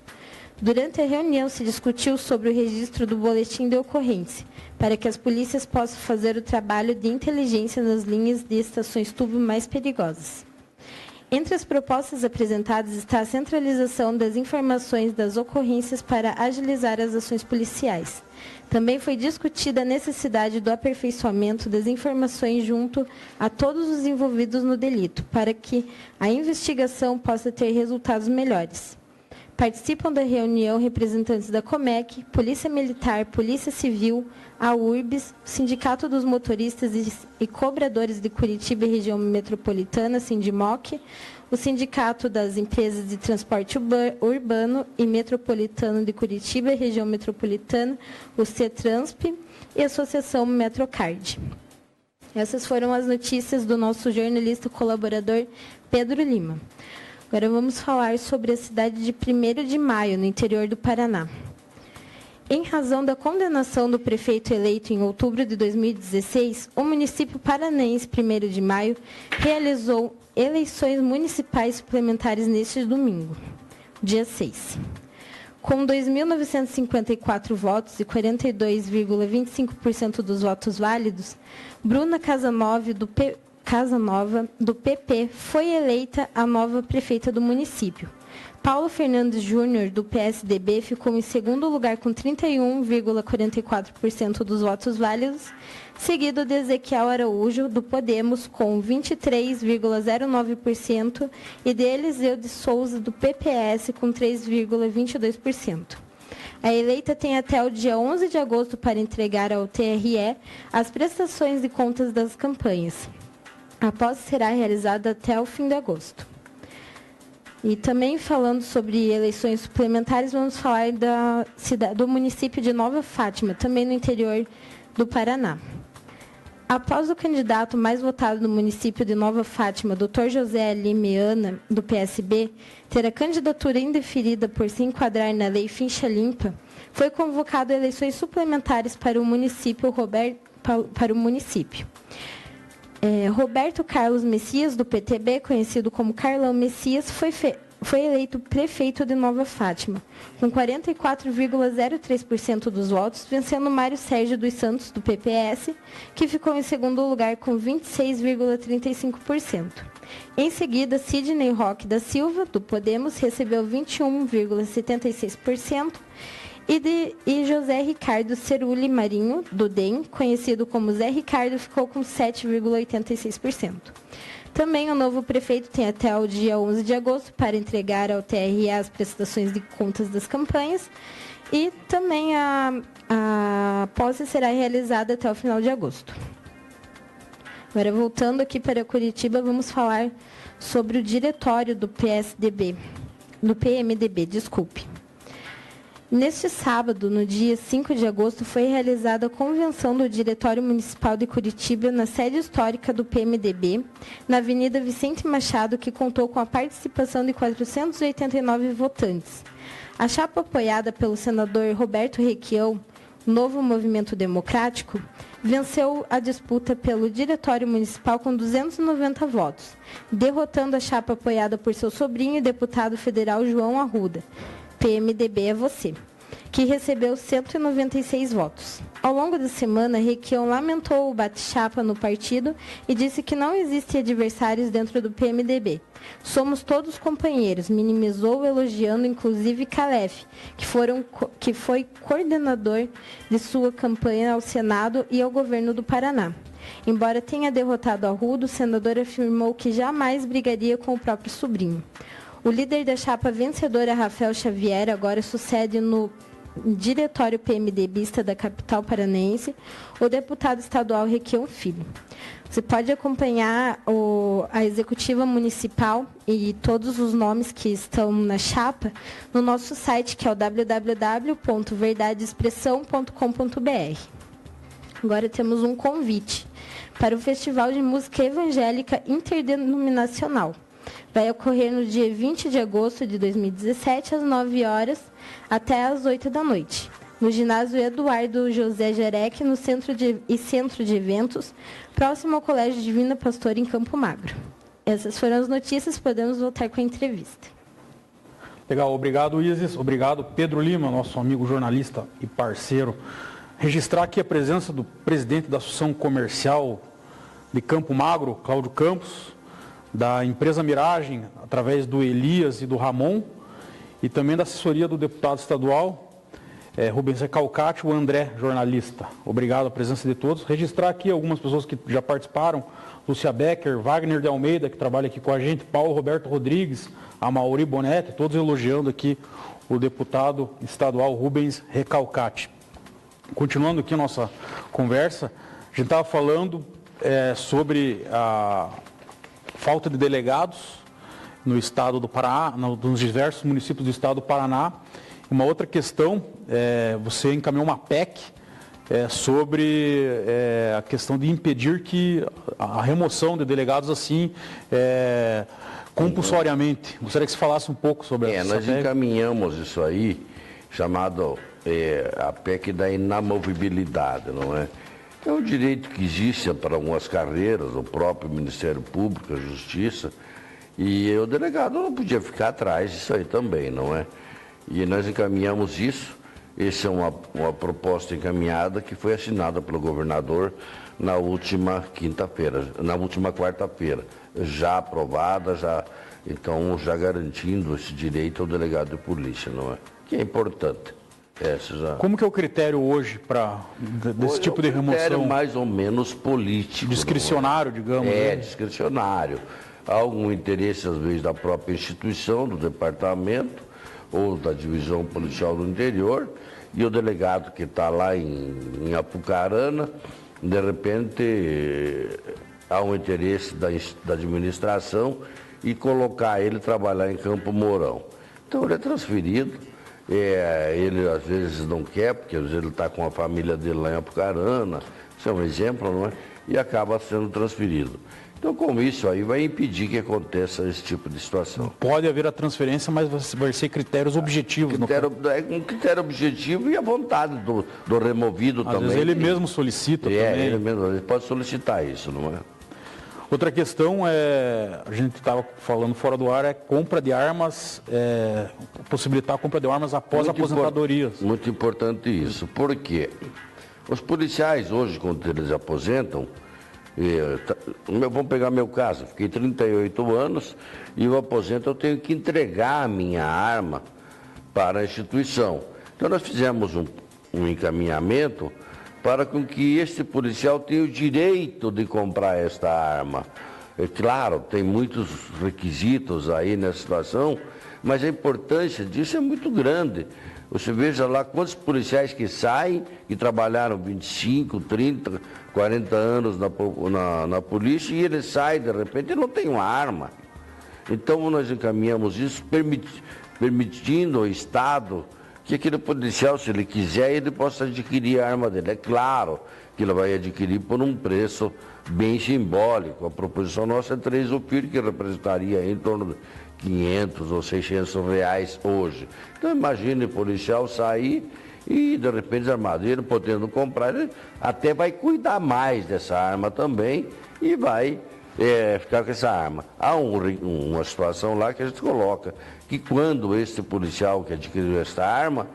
Durante a reunião, se discutiu sobre o registro do boletim de ocorrência, para que as polícias possam fazer o trabalho de inteligência nas linhas de estações-tubo mais perigosas. Entre as propostas apresentadas está a centralização das informações das ocorrências para agilizar as ações policiais. Também foi discutida a necessidade do aperfeiçoamento das informações junto a todos os envolvidos no delito, para que a investigação possa ter resultados melhores. Participam da reunião representantes da Comec, Polícia Militar, Polícia Civil, a URBS, Sindicato dos Motoristas e Cobradores de Curitiba e Região Metropolitana, Sindimoc, o Sindicato das Empresas de Transporte Urbano e Metropolitano de Curitiba e Região Metropolitana, o CETRANSP e a Associação Metrocard. Essas foram as notícias do nosso jornalista colaborador Pedro Lima. Agora vamos falar sobre a cidade de 1º de Maio, no interior do Paraná. Em razão da condenação do prefeito eleito em outubro de 2016, o município paranaense 1º de Maio realizou eleições municipais suplementares neste domingo, dia 6. Com 2.954 votos e 42,25% dos votos válidos, Bruna Casanova, do PP, foi eleita a nova prefeita do município. Paulo Fernandes Júnior, do PSDB, ficou em segundo lugar com 31,44% dos votos válidos, seguido de Ezequiel Araújo, do Podemos, com 23,09%, e de Eliseu de Souza, do PPS, com 3,22%. A eleita tem até o dia 11 de agosto para entregar ao TRE as prestações de contas das campanhas. A posse será realizada até o fim de agosto. E também falando sobre eleições suplementares, vamos falar do município de Nova Fátima, também no interior do Paraná. Após o candidato mais votado no município de Nova Fátima, Dr. José Limeana, do PSB, ter a candidatura indeferida por se enquadrar na lei Ficha Limpa, foi convocado a eleições suplementares para o município. Roberto Carlos Messias, do PTB, conhecido como Carlão Messias, foi eleito prefeito de Nova Fátima, com 44,03% dos votos, vencendo Mário Sérgio dos Santos, do PPS, que ficou em segundo lugar com 26,35%. Em seguida, Sidney Roque da Silva, do Podemos, recebeu 21,76%, e José Ricardo Cerulli Marinho, do DEM, conhecido como Zé Ricardo, ficou com 7,86%. Também o novo prefeito tem até o dia 11 de agosto para entregar ao TRE as prestações de contas das campanhas e também a posse será realizada até o final de agosto. Agora, voltando aqui para Curitiba, vamos falar sobre o diretório do PMDB. Neste sábado, no dia 5 de agosto, foi realizada a convenção do Diretório Municipal de Curitiba na sede histórica do PMDB, na Avenida Vicente Machado, que contou com a participação de 489 votantes. A chapa apoiada pelo senador Roberto Requião, Novo Movimento Democrático, venceu a disputa pelo Diretório Municipal com 290 votos, derrotando a chapa apoiada por seu sobrinho e deputado federal João Arruda. PMDB é você, que recebeu 196 votos. Ao longo da semana, Requião lamentou o bate-chapa no partido e disse que não existem adversários dentro do PMDB. Somos todos companheiros, minimizou, elogiando inclusive Calef, que foi coordenador de sua campanha ao Senado e ao governo do Paraná. Embora tenha derrotado Arruda, o senador afirmou que jamais brigaria com o próprio sobrinho. O líder da chapa vencedora, Rafael Xavier, agora sucede no diretório PMDBista da capital paranaense o deputado estadual Requião Filho. Você pode acompanhar a executiva municipal e todos os nomes que estão na chapa no nosso site, que é o www.verdadeexpressão.com.br. Agora temos um convite para o Festival de Música Evangélica Interdenominacional. Vai ocorrer no dia 20 de agosto de 2017, às 9 horas até às 8 da noite, no ginásio Eduardo José Jerec, no centro de eventos, próximo ao Colégio Divina Pastora, em Campo Magro. Essas foram as notícias, podemos voltar com a entrevista. Legal, obrigado, Isis. Obrigado, Pedro Lima, nosso amigo jornalista e parceiro. Registrar aqui a presença do presidente da Associação Comercial de Campo Magro, Cláudio Campos, da empresa Miragem, através do Elias e do Ramon, e também da assessoria do deputado estadual, Rubens Recalcati, o André, jornalista. Obrigado a presença de todos. Registrar aqui algumas pessoas que já participaram, Lúcia Becker, Wagner de Almeida, que trabalha aqui com a gente, Paulo Roberto Rodrigues, a Mauri Bonetti, todos elogiando aqui o deputado estadual Rubens Recalcati. Continuando aqui a nossa conversa, a gente estava falando sobre a falta de delegados no estado do Paraná, nos diversos municípios do estado do Paraná. Uma outra questão, você encaminhou uma PEC sobre a questão de impedir que a remoção de delegados assim compulsoriamente. Gostaria que você falasse um pouco sobre essa nós PEC. Encaminhamos isso aí, chamado a PEC da inamovibilidade, não é? É um direito que existe para algumas carreiras, o próprio Ministério Público, a Justiça, e o delegado não podia ficar atrás disso aí também, não é? E nós encaminhamos isso. Essa é uma proposta encaminhada que foi assinada pelo governador na última quarta-feira, já aprovada, então já garantindo esse direito ao delegado de polícia, não é? Que é importante. Como que é o critério hoje desse tipo de remoção? Critério mais ou menos político. Discricionário, digamos. Discricionário. Há algum interesse, às vezes, da própria instituição, do departamento ou da divisão policial do interior, e o delegado que está lá em Apucarana, de repente, há um interesse da administração e colocar ele trabalhar em Campo Mourão. Então ele é transferido, ele às vezes não quer, porque às vezes ele está com a família dele lá em Apucarana, isso é um exemplo, não é? E acaba sendo transferido. Então, com isso aí, vai impedir que aconteça esse tipo de situação. Pode haver a transferência, mas vai ser critérios objetivos. Um critério objetivo e a vontade do removido também. Às vezes ele mesmo solicita também. Ele pode solicitar isso, não é? Outra questão a gente estava falando fora do ar, é compra de armas, possibilitar a compra de armas após a aposentadoria. Muito importante isso. Por quê? Os policiais hoje, quando eles aposentam, vamos pegar meu caso, fiquei 38 anos e eu aposento, eu tenho que entregar a minha arma para a instituição. Então nós fizemos um encaminhamento para com que este policial tenha o direito de comprar esta arma. É claro, tem muitos requisitos aí nessa situação, mas a importância disso é muito grande. Você veja lá quantos policiais que saem, que trabalharam 25, 30, 40 anos na polícia, e ele sai, de repente, e não tem uma arma. Então, nós encaminhamos isso, permitindo ao Estado que aquele policial, se ele quiser, ele possa adquirir a arma dele. É claro que ele vai adquirir por um preço bem simbólico. A proposição nossa é 3 UPIR, que representaria em torno de 500 ou 600 reais hoje. Então imagine o policial sair e de repente desarmado. Ele podendo comprar, ele até vai cuidar mais dessa arma também e vai ficar com essa arma. Há uma situação lá que a gente coloca que quando esse policial que adquiriu essa arma,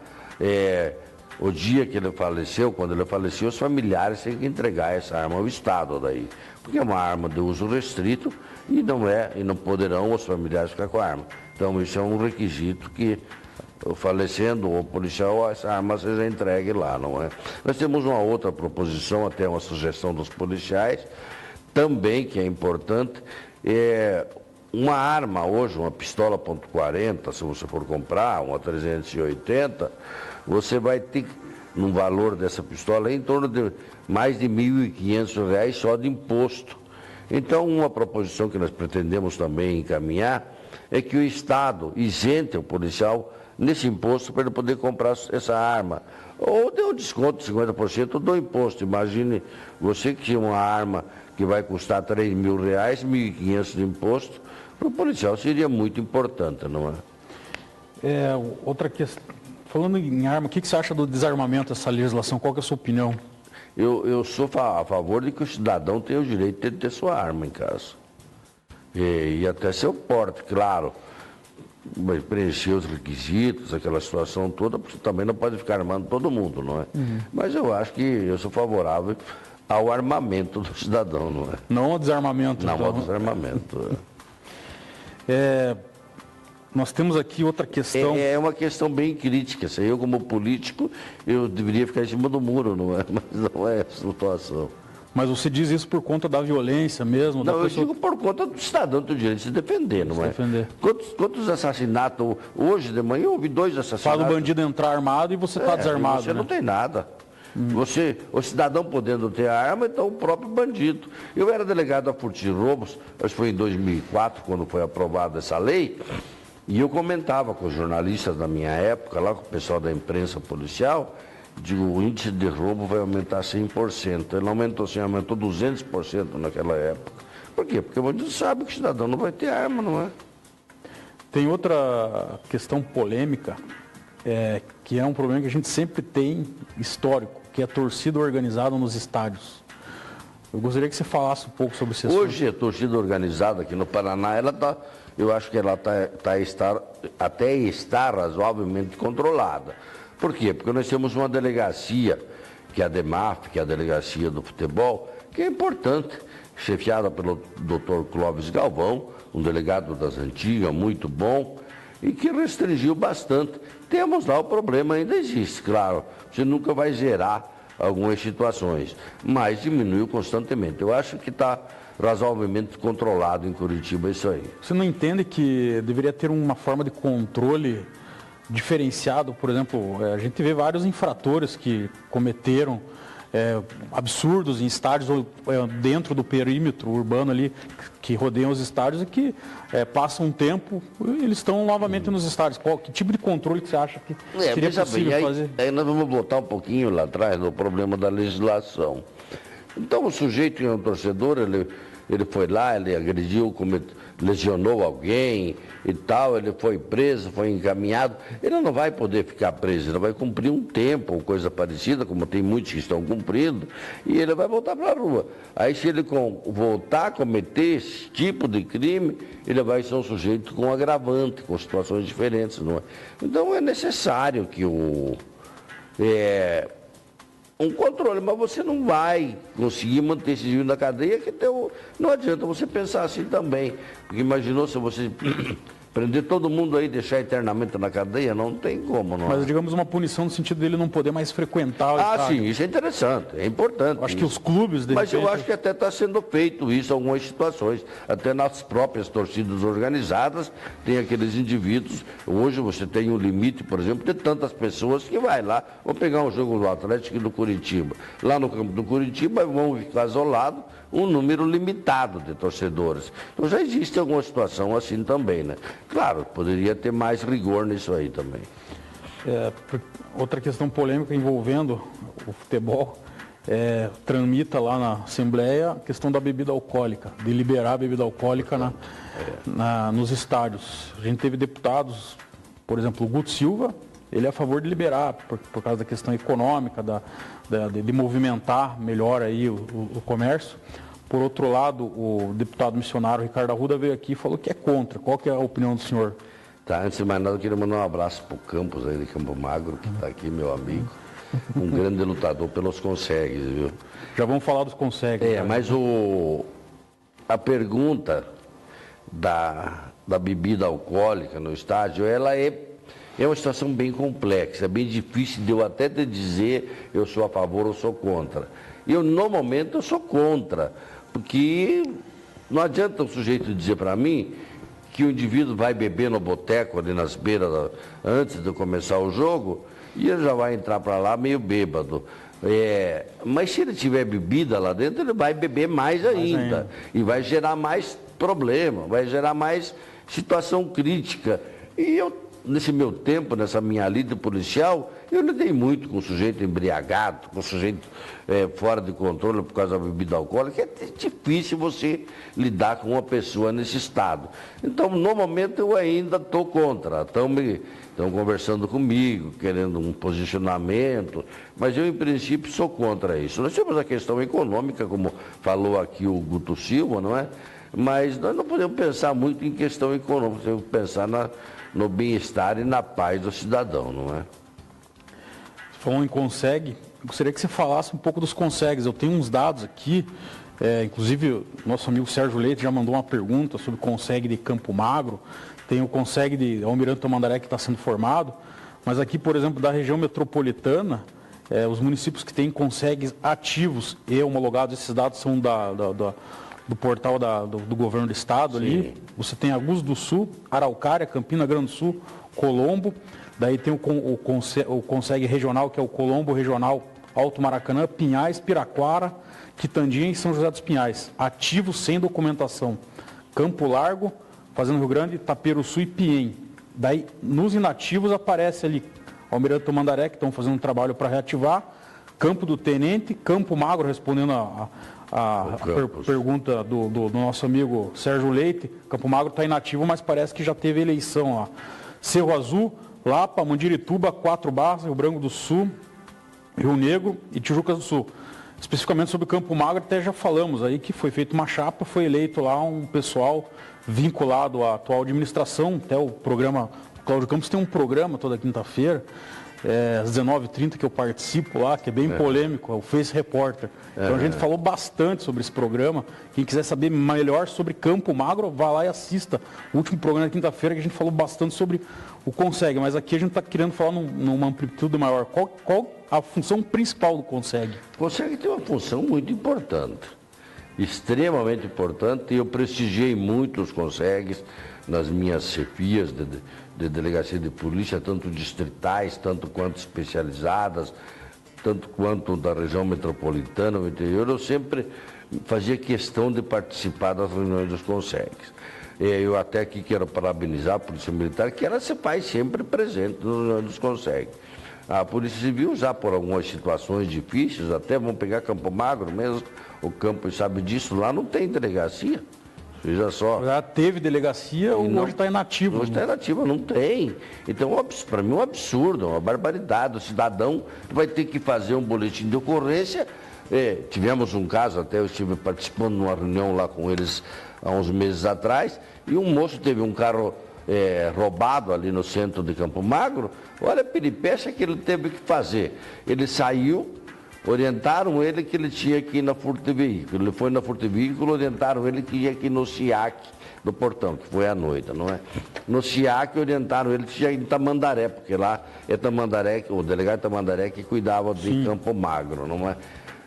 o dia que ele faleceu, quando ele faleceu, os familiares têm que entregar essa arma ao Estado daí. Porque é uma arma de uso restrito e não poderão os familiares ficar com a arma. Então isso é um requisito que, falecendo o policial, essa arma seja entregue lá, não é? Nós temos uma outra proposição, até uma sugestão dos policiais, também que é importante, uma arma hoje, uma pistola .40, se você for comprar, uma 380, você vai ter, no valor dessa pistola, em torno de mais de R$ 1.500 só de imposto. Então, uma proposição que nós pretendemos também encaminhar é que o Estado isente o policial nesse imposto para ele poder comprar essa arma. Ou dê um desconto de 50% do imposto. Imagine você que tinha uma arma que vai custar R$ 3.000, R$ 1.500 de imposto, para o policial seria muito importante, não é? Outra questão, falando em arma, o que você acha do desarmamento dessa legislação? Qual que é a sua opinião? Eu sou a favor de que o cidadão tenha o direito de ter sua arma em casa. E até seu porte, claro. Vai preencher os requisitos, aquela situação toda, porque também não pode ficar armando todo mundo, não é? Uhum. Mas eu acho que eu sou favorável ao armamento do cidadão, não é? Não ao desarmamento. Não ao desarmamento. Nós temos aqui outra questão. É uma questão bem crítica. Eu, como político, eu deveria ficar em cima do muro, não é? Mas não é essa situação. Mas você diz isso por conta da violência mesmo? Não, eu digo por conta do cidadão ter o direito de se defender, não é? Defender. Quantos assassinatos? Hoje de manhã houve 2 assassinatos. Faz o bandido entrar armado e você está desarmado. Você não tem nada. O cidadão podendo ter a arma, então o próprio bandido. Eu era delegado a furtos e roubos, acho que foi em 2004, quando foi aprovada essa lei, e eu comentava com os jornalistas da minha época, lá com o pessoal da imprensa policial, digo, o índice de roubo vai aumentar 100%. Ele não aumentou 100%, aumentou 200% naquela época. Por quê? Porque o bandido sabe que o cidadão não vai ter arma, não é? Tem outra questão polêmica, que é um problema que a gente sempre tem histórico, que é a torcida organizada nos estádios. Eu gostaria que você falasse um pouco sobre esse assunto. Hoje a torcida organizada aqui no Paraná, eu acho que ela até está razoavelmente controlada. Por quê? Porque nós temos uma delegacia, que é a DEMAF, que é a Delegacia do Futebol, que é importante, chefiada pelo Dr. Clóvis Galvão, um delegado das antigas, muito bom, e que restringiu bastante. Temos lá, o problema ainda existe, claro, você nunca vai zerar algumas situações, mas diminuiu constantemente. Eu acho que está razoavelmente controlado em Curitiba isso aí. Você não entende que deveria ter uma forma de controle diferenciado? Por exemplo, a gente vê vários infratores que cometeram absurdos em estádios dentro do perímetro urbano ali que rodeiam os estádios e que passa um tempo eles estão novamente nos estádios. Que tipo de controle que você acha que seria possível fazer? Aí nós vamos voltar um pouquinho lá atrás no problema da legislação. Então o sujeito que é um torcedor, ele foi lá, ele agrediu, lesionou alguém e tal, ele foi preso, foi encaminhado. Ele não vai poder ficar preso, ele vai cumprir um tempo ou coisa parecida, como tem muitos que estão cumprindo, e ele vai voltar para a rua. Aí se ele voltar a cometer esse tipo de crime, ele vai ser um sujeito com agravante, com situações diferentes. Não é? Então é necessário que um controle, mas você não vai conseguir manter esse indivíduo na cadeia, não adianta você pensar assim também. Porque imaginou se você prender todo mundo aí e deixar eternamente na cadeia, não tem como, não. Mas digamos uma punição no sentido dele não poder mais frequentar o estádio. Sim, isso é interessante, é importante. Eu acho que os clubes... Mas eu acho que até está sendo feito isso em algumas situações. Até nas próprias torcidas organizadas, tem aqueles indivíduos. Hoje você tem um limite, por exemplo, de tantas pessoas que vai lá. Vamos pegar um jogo do Atlético e do Curitiba. Lá no campo do Curitiba vão ficar isolados um número limitado de torcedores. Então já existe alguma situação assim também, né? Claro, poderia ter mais rigor nisso aí também. Outra questão polêmica envolvendo o futebol, tramita lá na Assembleia a questão da bebida alcoólica, de liberar a bebida alcoólica nos estádios. A gente teve deputados, por exemplo, o Guto Silva, ele é a favor de liberar, por causa da questão econômica, de movimentar melhor aí o comércio. Por outro lado, o deputado missionário Ricardo Arruda veio aqui e falou que é contra. Qual que é a opinião do senhor? Tá, antes de mais nada, eu queria mandar um abraço para o Campos aí de Campo Magro, que está aqui, meu amigo. Um grande lutador pelos consegues, viu? Já vamos falar dos consegues. Mas a pergunta da bebida alcoólica no estádio, ela é uma situação bem complexa, é bem difícil de eu até te dizer eu sou a favor ou sou contra. No momento, eu sou contra, porque não adianta o sujeito dizer para mim que o indivíduo vai beber no boteco ali nas beiras antes de começar o jogo e ele já vai entrar para lá meio bêbado. Mas se ele tiver bebida lá dentro, ele vai beber mais ainda. E vai gerar mais problema, vai gerar mais situação crítica. E nesse meu tempo, nessa minha lida policial, eu lidei muito com sujeito embriagado, com sujeito fora de controle por causa da bebida alcoólica. É difícil você lidar com uma pessoa nesse estado. Então, no momento, eu ainda estou contra. Estão conversando comigo, querendo um posicionamento, mas eu, em princípio, sou contra isso. Nós temos a questão econômica, como falou aqui o Guto Silva, não é? Mas nós não podemos pensar muito em questão econômica, temos que pensar no bem-estar e na paz do cidadão, não é? Falando em consegue, eu gostaria que você falasse um pouco dos consegues. Eu tenho uns dados aqui, inclusive o nosso amigo Sérgio Leite já mandou uma pergunta sobre o consegue de Campo Magro, tem o consegue de Almirante Tamandaré que está sendo formado, mas aqui, por exemplo, da região metropolitana, os municípios que têm consegues ativos e homologados, esses dados são do portal do governo do estado. Sim. Ali, você tem Agudos do Sul, Araucária, Campina Grande do Sul, Colombo, daí tem o consegue regional, que é o Colombo Regional Alto Maracanã, Pinhais, Piraquara, Quitandinha e São José dos Pinhais, ativos sem documentação, Campo Largo, Fazenda Rio Grande, Taperoçu e Piém. Daí, nos inativos aparece ali Almirante Tamandaré, que estão fazendo um trabalho para reativar, Campo do Tenente, Campo Magro, respondendo a pergunta do nosso amigo Sérgio Leite. Campo Magro está inativo, mas parece que já teve eleição lá. Cerro Azul, Lapa, Mandirituba, Quatro Barras, Rio Branco do Sul, Rio Negro e Tijucas do Sul. Especificamente sobre o Campo Magro, até já falamos aí que foi feita uma chapa, foi eleito lá um pessoal vinculado à atual administração, até o programa, o Cláudio Campos tem um programa toda quinta-feira, às 19h30 que eu participo lá, que é bem polêmico, é o Face Repórter. Então a gente falou bastante sobre esse programa. Quem quiser saber melhor sobre Campo Magro, vá lá e assista o último programa da quinta-feira, que a gente falou bastante sobre o consegue. Mas aqui a gente está querendo falar numa amplitude maior. Qual a função principal do consegue? O consegue tem uma função muito importante, extremamente importante, e eu prestigiei muito os consegues nas minhas chefias de delegacia de polícia, tanto distritais, tanto quanto especializadas. tanto quanto da região metropolitana, o interior, eu sempre fazia questão de participar das reuniões dos CONSEGs. Eu até aqui quero parabenizar a Polícia Militar, que ela se faz sempre presente nas reuniões dos CONSEG. A Polícia Civil, já por algumas situações difíceis, até vamos pegar Campo Magro mesmo, o Campo sabe disso, lá não tem delegacia. Veja só. Já teve delegacia ou hoje está inativa? Hoje está inativa, não tem. Então, para mim é um absurdo, uma barbaridade. O cidadão vai ter que fazer um boletim de ocorrência. Tivemos um caso, até eu estive participando de uma reunião lá com eles há uns meses atrás, e um moço teve um carro roubado ali no centro de Campo Magro. Olha a peripécia que ele teve que fazer. Ele saiu, orientaram ele que ele tinha que ir na Furto de Veículo. Ele foi na Furto de Veículo, orientaram ele que tinha que ir no SIAC do Portão, que foi à noite, não é? No SIAC orientaram ele que tinha que ir em Tamandaré, porque lá é Tamandaré, o delegado Tamandaré que cuidava de Campo Magro, não é?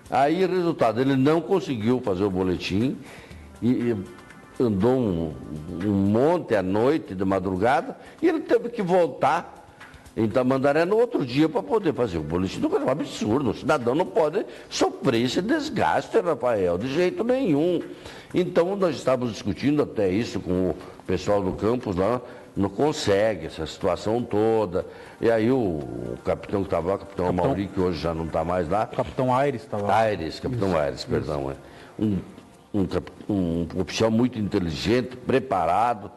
Aí, resultado, ele não conseguiu fazer o boletim e andou um monte à noite, de madrugada, e ele teve que voltar em Tamandaré no outro dia para poder fazer o boletim. É um absurdo, o cidadão não pode sofrer esse desgaste, Rafael, de jeito nenhum. Então, nós estávamos discutindo até isso com o pessoal do campus lá, não consegue essa situação toda. E aí o capitão que estava lá, o capitão Amauri, que hoje já não está mais lá. Capitão Aires estava lá. Capitão Aires, perdão. Um oficial muito inteligente, preparado.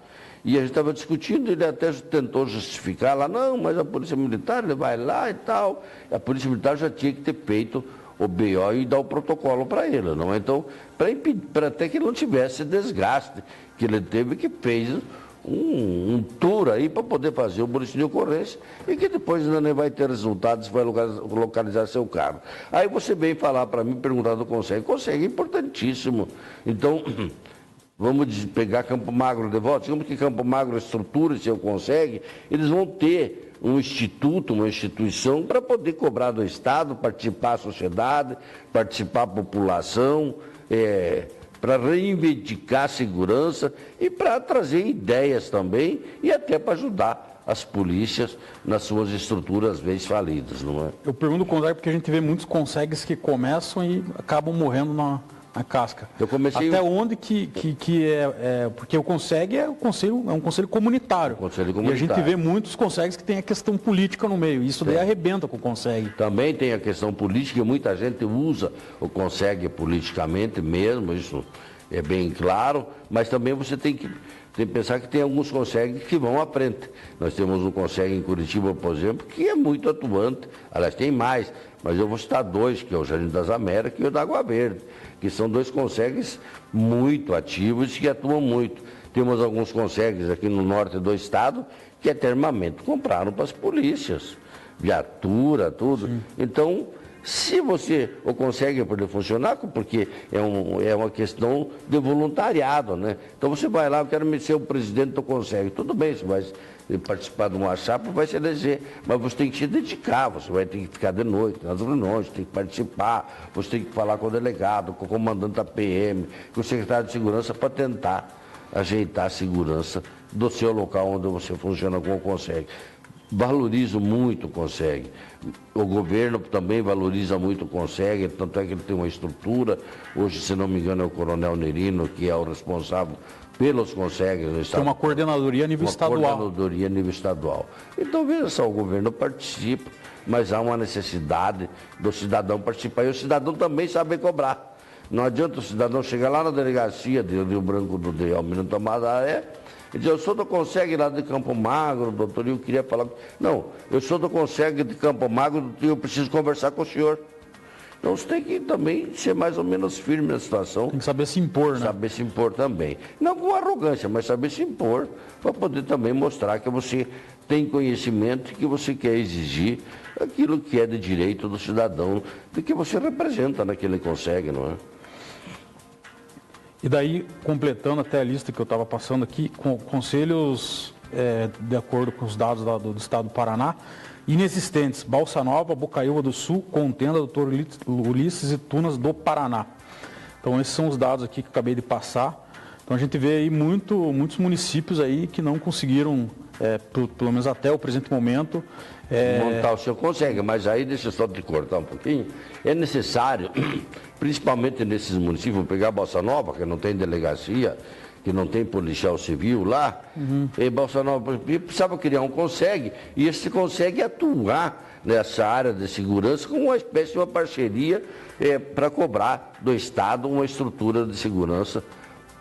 E a gente estava discutindo, ele até tentou justificar lá, não, mas a Polícia Militar, ele vai lá e tal. A Polícia Militar já tinha que ter feito o BO e dar o protocolo para ele, não é? Então, para até que ele não tivesse desgaste, que ele teve, que fez um tour aí para poder fazer o boletim de ocorrência e que depois ainda nem vai ter resultados, vai localizar seu carro. Aí você vem falar para mim, perguntar do CONSEG. CONSEG é importantíssimo. Então, vamos pegar Campo Magro de volta. Digamos que Campo Magro estrutura, se eu consegue, eles vão ter um instituto, uma instituição para poder cobrar do Estado, participar a sociedade, participar a população, para reivindicar a segurança e para trazer ideias também e até para ajudar as polícias nas suas estruturas, às vezes falidas, não é? Eu pergunto o CONSEG porque a gente vê muitos CONSEGs que começam e acabam morrendo na casca. Eu comecei... Até onde que porque o CONSEG é um conselho comunitário. Conselho comunitário. E a gente vê muitos CONSEGs que tem a questão política no meio. Isso daí arrebenta com o CONSEG. Também tem a questão política e muita gente usa o CONSEG politicamente mesmo, isso é bem claro, mas também você tem que pensar que tem alguns CONSEGs que vão à frente. Nós temos um CONSEG em Curitiba, por exemplo, que é muito atuante. Aliás, tem mais, mas eu vou citar dois, que é o Jardim das Américas e o da Água Verde, que são dois CONSEGs muito ativos e que atuam muito. Temos alguns CONSEGs aqui no norte do estado que até armamento compraram para as polícias, viatura, tudo. Sim. Então, se você o consegue poder funcionar, porque é uma questão de voluntariado, né? Então você vai lá, eu quero ser o presidente do CONSEG. Tudo bem, você vai participar de uma chapa, vai se eleger, mas você tem que se dedicar, você vai ter que ficar de noite nas reuniões, tem que participar, você tem que falar com o delegado, com o comandante da PM, com o secretário de segurança para tentar ajeitar a segurança do seu local onde você funciona com o CONSEG. Valorizo muito o CONSEG. O governo também valoriza muito o CONSEG, tanto é que ele tem uma estrutura. Hoje, se não me engano, é o Coronel Nerino, que é o responsável pelos CONSEGs no estado. Tem uma coordenadoria a nível estadual. Uma coordenadoria a nível estadual. Então, veja só, o governo participa, mas há uma necessidade do cidadão participar. E o cidadão também sabe cobrar. Não adianta o cidadão chegar lá na delegacia de Rio Branco do Almirante Tamandaré e dizer, eu sou do CONSEG lá de Campo Magro, doutor, eu queria falar... Não, eu sou do CONSEG de Campo Magro e eu preciso conversar com o senhor. Então você tem que também ser mais ou menos firme na situação. Tem que saber se impor, né? Saber se impor também. Não com arrogância, mas saber se impor para poder também mostrar que você tem conhecimento e que você quer exigir aquilo que é de direito do cidadão, de que você representa naquele CONSEG, não é? E daí, completando até a lista que eu estava passando aqui, com conselhos, de acordo com os dados do estado do Paraná, inexistentes: Balsa Nova, Bocaiúva do Sul, Contenda, Doutor Ulisses e Tunas do Paraná. Então, esses são os dados aqui que eu acabei de passar. Então, a gente vê aí muitos municípios aí que não conseguiram, pelo menos até o presente momento, montar o senhor consegue, mas aí deixa eu só te cortar um pouquinho. É necessário, principalmente nesses municípios, vou pegar Bossa Nova, que não tem delegacia, que não tem policial civil lá, e Bossa Nova precisava criar um consegue, e esse consegue atuar nessa área de segurança com uma espécie de uma parceria para cobrar do Estado uma estrutura de segurança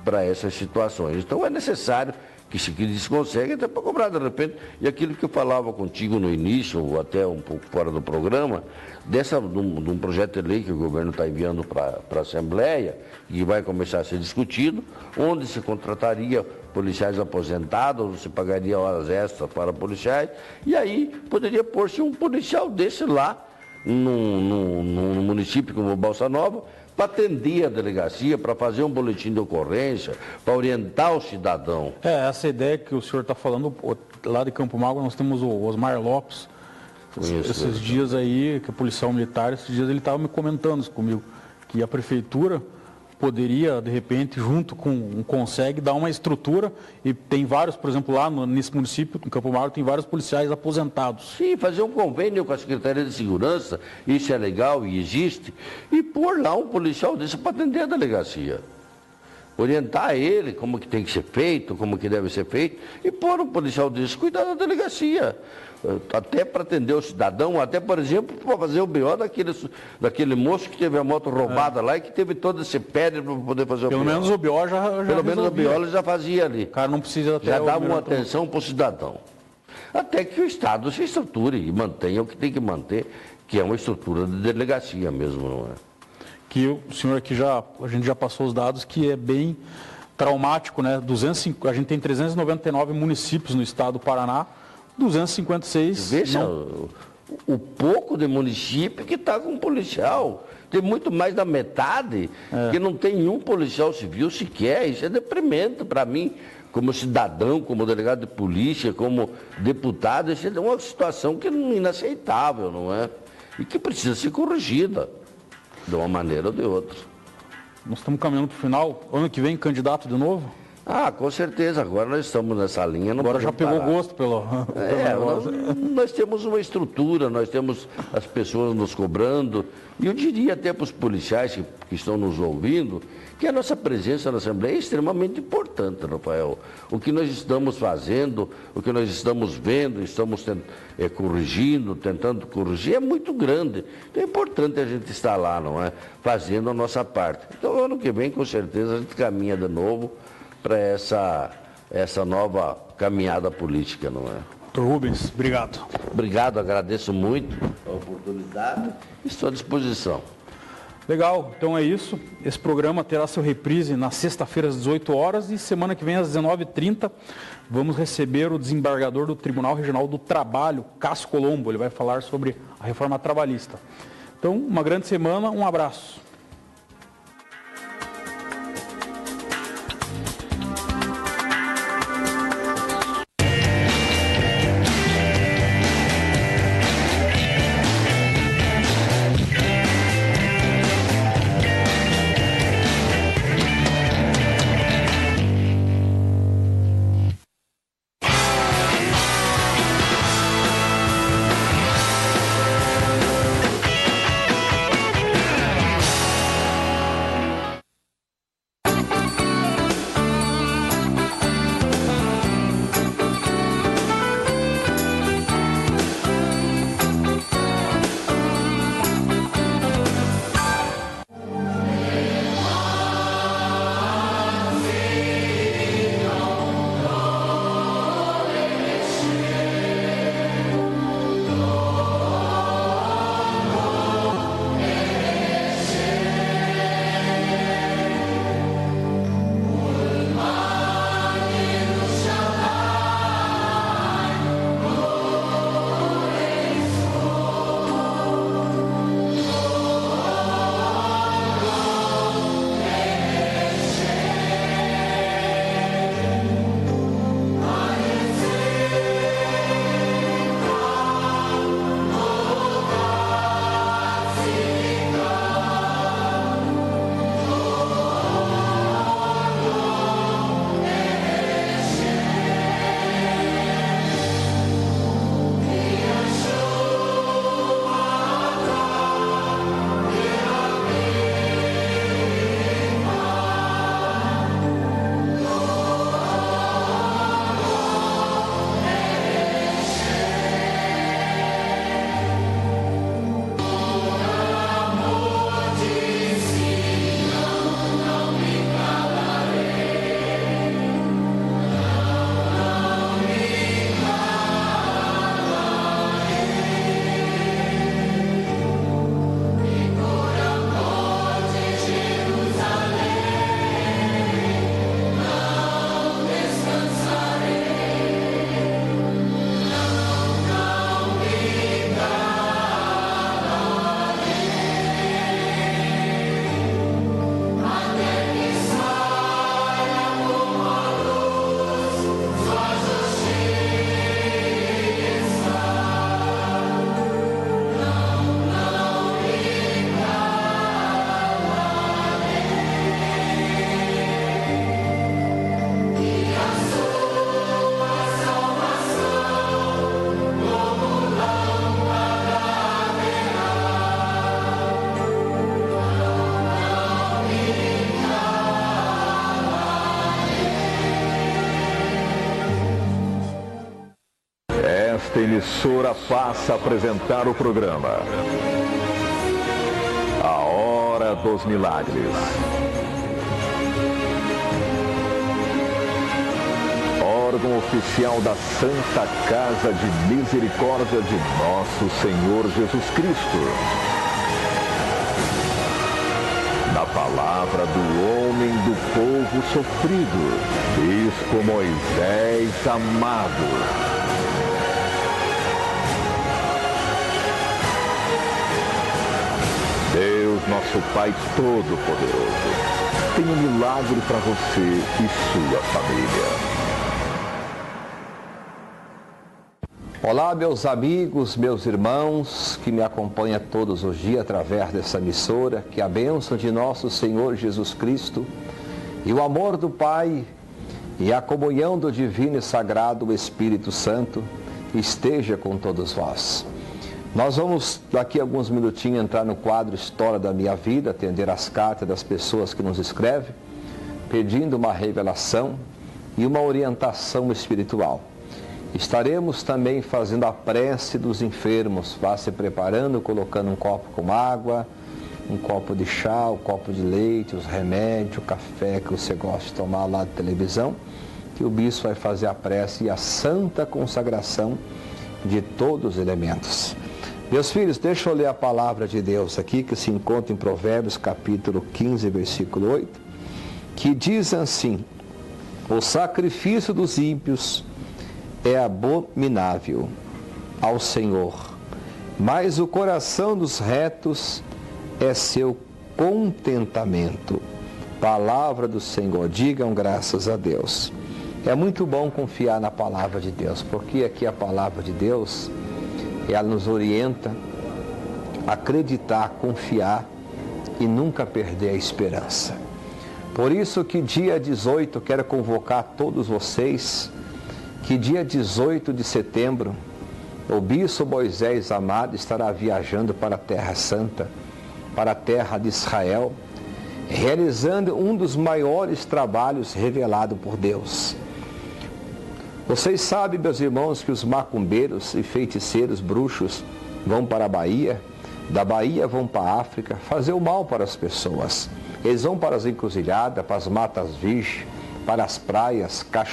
para essas situações. Então é necessário que se consegue até para cobrar de repente. E aquilo que eu falava contigo no início, ou até um pouco fora do programa, de um projeto de lei que o governo está enviando para a Assembleia, e vai começar a ser discutido, onde se contrataria policiais aposentados, se pagaria horas extras para policiais, e aí poderia pôr-se um policial desse lá, num município como Bossa Nova, para atender a delegacia, para fazer um boletim de ocorrência, para orientar o cidadão. Essa ideia que o senhor está falando, lá de Campo Magro nós temos o Osmar Lopes, esses dias aí, que é policial militar, esses dias ele estava me comentando isso comigo, que a prefeitura poderia, de repente, junto com um consegue, dar uma estrutura, e tem vários, por exemplo, lá nesse município, no Campo Magro, tem vários policiais aposentados. Sim, fazer um convênio com a Secretaria de Segurança, isso é legal e existe, e pôr lá um policial desse para atender a delegacia. Orientar ele como que tem que ser feito, como que deve ser feito, e pôr um policial desse cuidar da delegacia. Até para atender o cidadão, até, por exemplo, para fazer o BO daquele moço que teve a moto roubada lá e que teve todo esse pedre para poder fazer o BO. Pelo menos o BO já Pelo menos o BO ele já fazia ali. O cara não precisa até já dava uma atenção para o cidadão. Até que o Estado se estruture e mantenha o que tem que manter, que é uma estrutura de delegacia mesmo, não é? Que o senhor aqui a gente já passou os dados, que é bem traumático, né? A gente tem 399 municípios no estado do Paraná, 256... Veja o pouco de município que está com policial. Tem muito mais da metade que não tem nenhum policial civil sequer. Isso é deprimente para mim, como cidadão, como delegado de polícia, como deputado. Isso é uma situação que é inaceitável, não é? E que precisa ser corrigida, de uma maneira ou de outra. Nós estamos caminhando para o final. Ano que vem, candidato de novo? Ah, com certeza. Agora nós estamos nessa linha. Agora já pegou gosto pelo nós temos uma estrutura, nós temos as pessoas nos cobrando. E eu diria até para os policiais que estão nos ouvindo que a nossa presença na Assembleia é extremamente importante, Rafael. O que nós estamos fazendo, o que nós estamos vendo, estamos corrigindo, tentando corrigir, é muito grande. Então é importante a gente estar lá, não é? Fazendo a nossa parte. Então, ano que vem, com certeza, a gente caminha de novo para essa nova caminhada política, não é? Dr. Rubens, obrigado. Obrigado, agradeço muito a oportunidade e estou à disposição. Legal, então é isso. Esse programa terá seu reprise na sexta-feira às 18 horas e semana que vem às 19h30 vamos receber o desembargador do Tribunal Regional do Trabalho, Cássio Colombo. Ele vai falar sobre a reforma trabalhista. Então, uma grande semana, um abraço. Esta emissora passa a apresentar o programa A Hora dos Milagres. Órgão oficial da Santa Casa de Misericórdia de Nosso Senhor Jesus Cristo. Da palavra do homem do povo sofrido, Bispo Moisés amado. Deus, nosso Pai Todo-Poderoso, tem um milagre para você e sua família. Olá, meus amigos, meus irmãos que me acompanham todos os dias através dessa emissora, que a bênção de nosso Senhor Jesus Cristo e o amor do Pai e a comunhão do Divino e Sagrado Espírito Santo esteja com todos vós. Nós vamos, daqui a alguns minutinhos, entrar no quadro História da Minha Vida, atender as cartas das pessoas que nos escrevem, pedindo uma revelação e uma orientação espiritual. Estaremos também fazendo a prece dos enfermos. Vá se preparando, colocando um copo com água, um copo de chá, um copo de leite, os remédios, o café que você gosta de tomar lá de televisão, que o bispo vai fazer a prece e a santa consagração de todos os elementos. Meus filhos, deixa eu ler a palavra de Deus aqui, que se encontra em Provérbios capítulo 15, versículo 8, que diz assim: o sacrifício dos ímpios é abominável ao Senhor, mas o coração dos retos é seu contentamento. Palavra do Senhor, digam graças a Deus. É muito bom confiar na palavra de Deus, porque aqui a palavra de Deus, ela nos orienta a acreditar, confiar e nunca perder a esperança. Por isso que dia 18 quero convocar todos vocês, que dia 18 de setembro, o Bispo Moisés amado estará viajando para a Terra Santa, para a terra de Israel, realizando um dos maiores trabalhos revelados por Deus. Vocês sabem, meus irmãos, que os macumbeiros e feiticeiros bruxos vão para a Bahia, da Bahia vão para a África, fazer o mal para as pessoas. Eles vão para as encruzilhadas, para as matas virgens, para as praias, cachoeiras,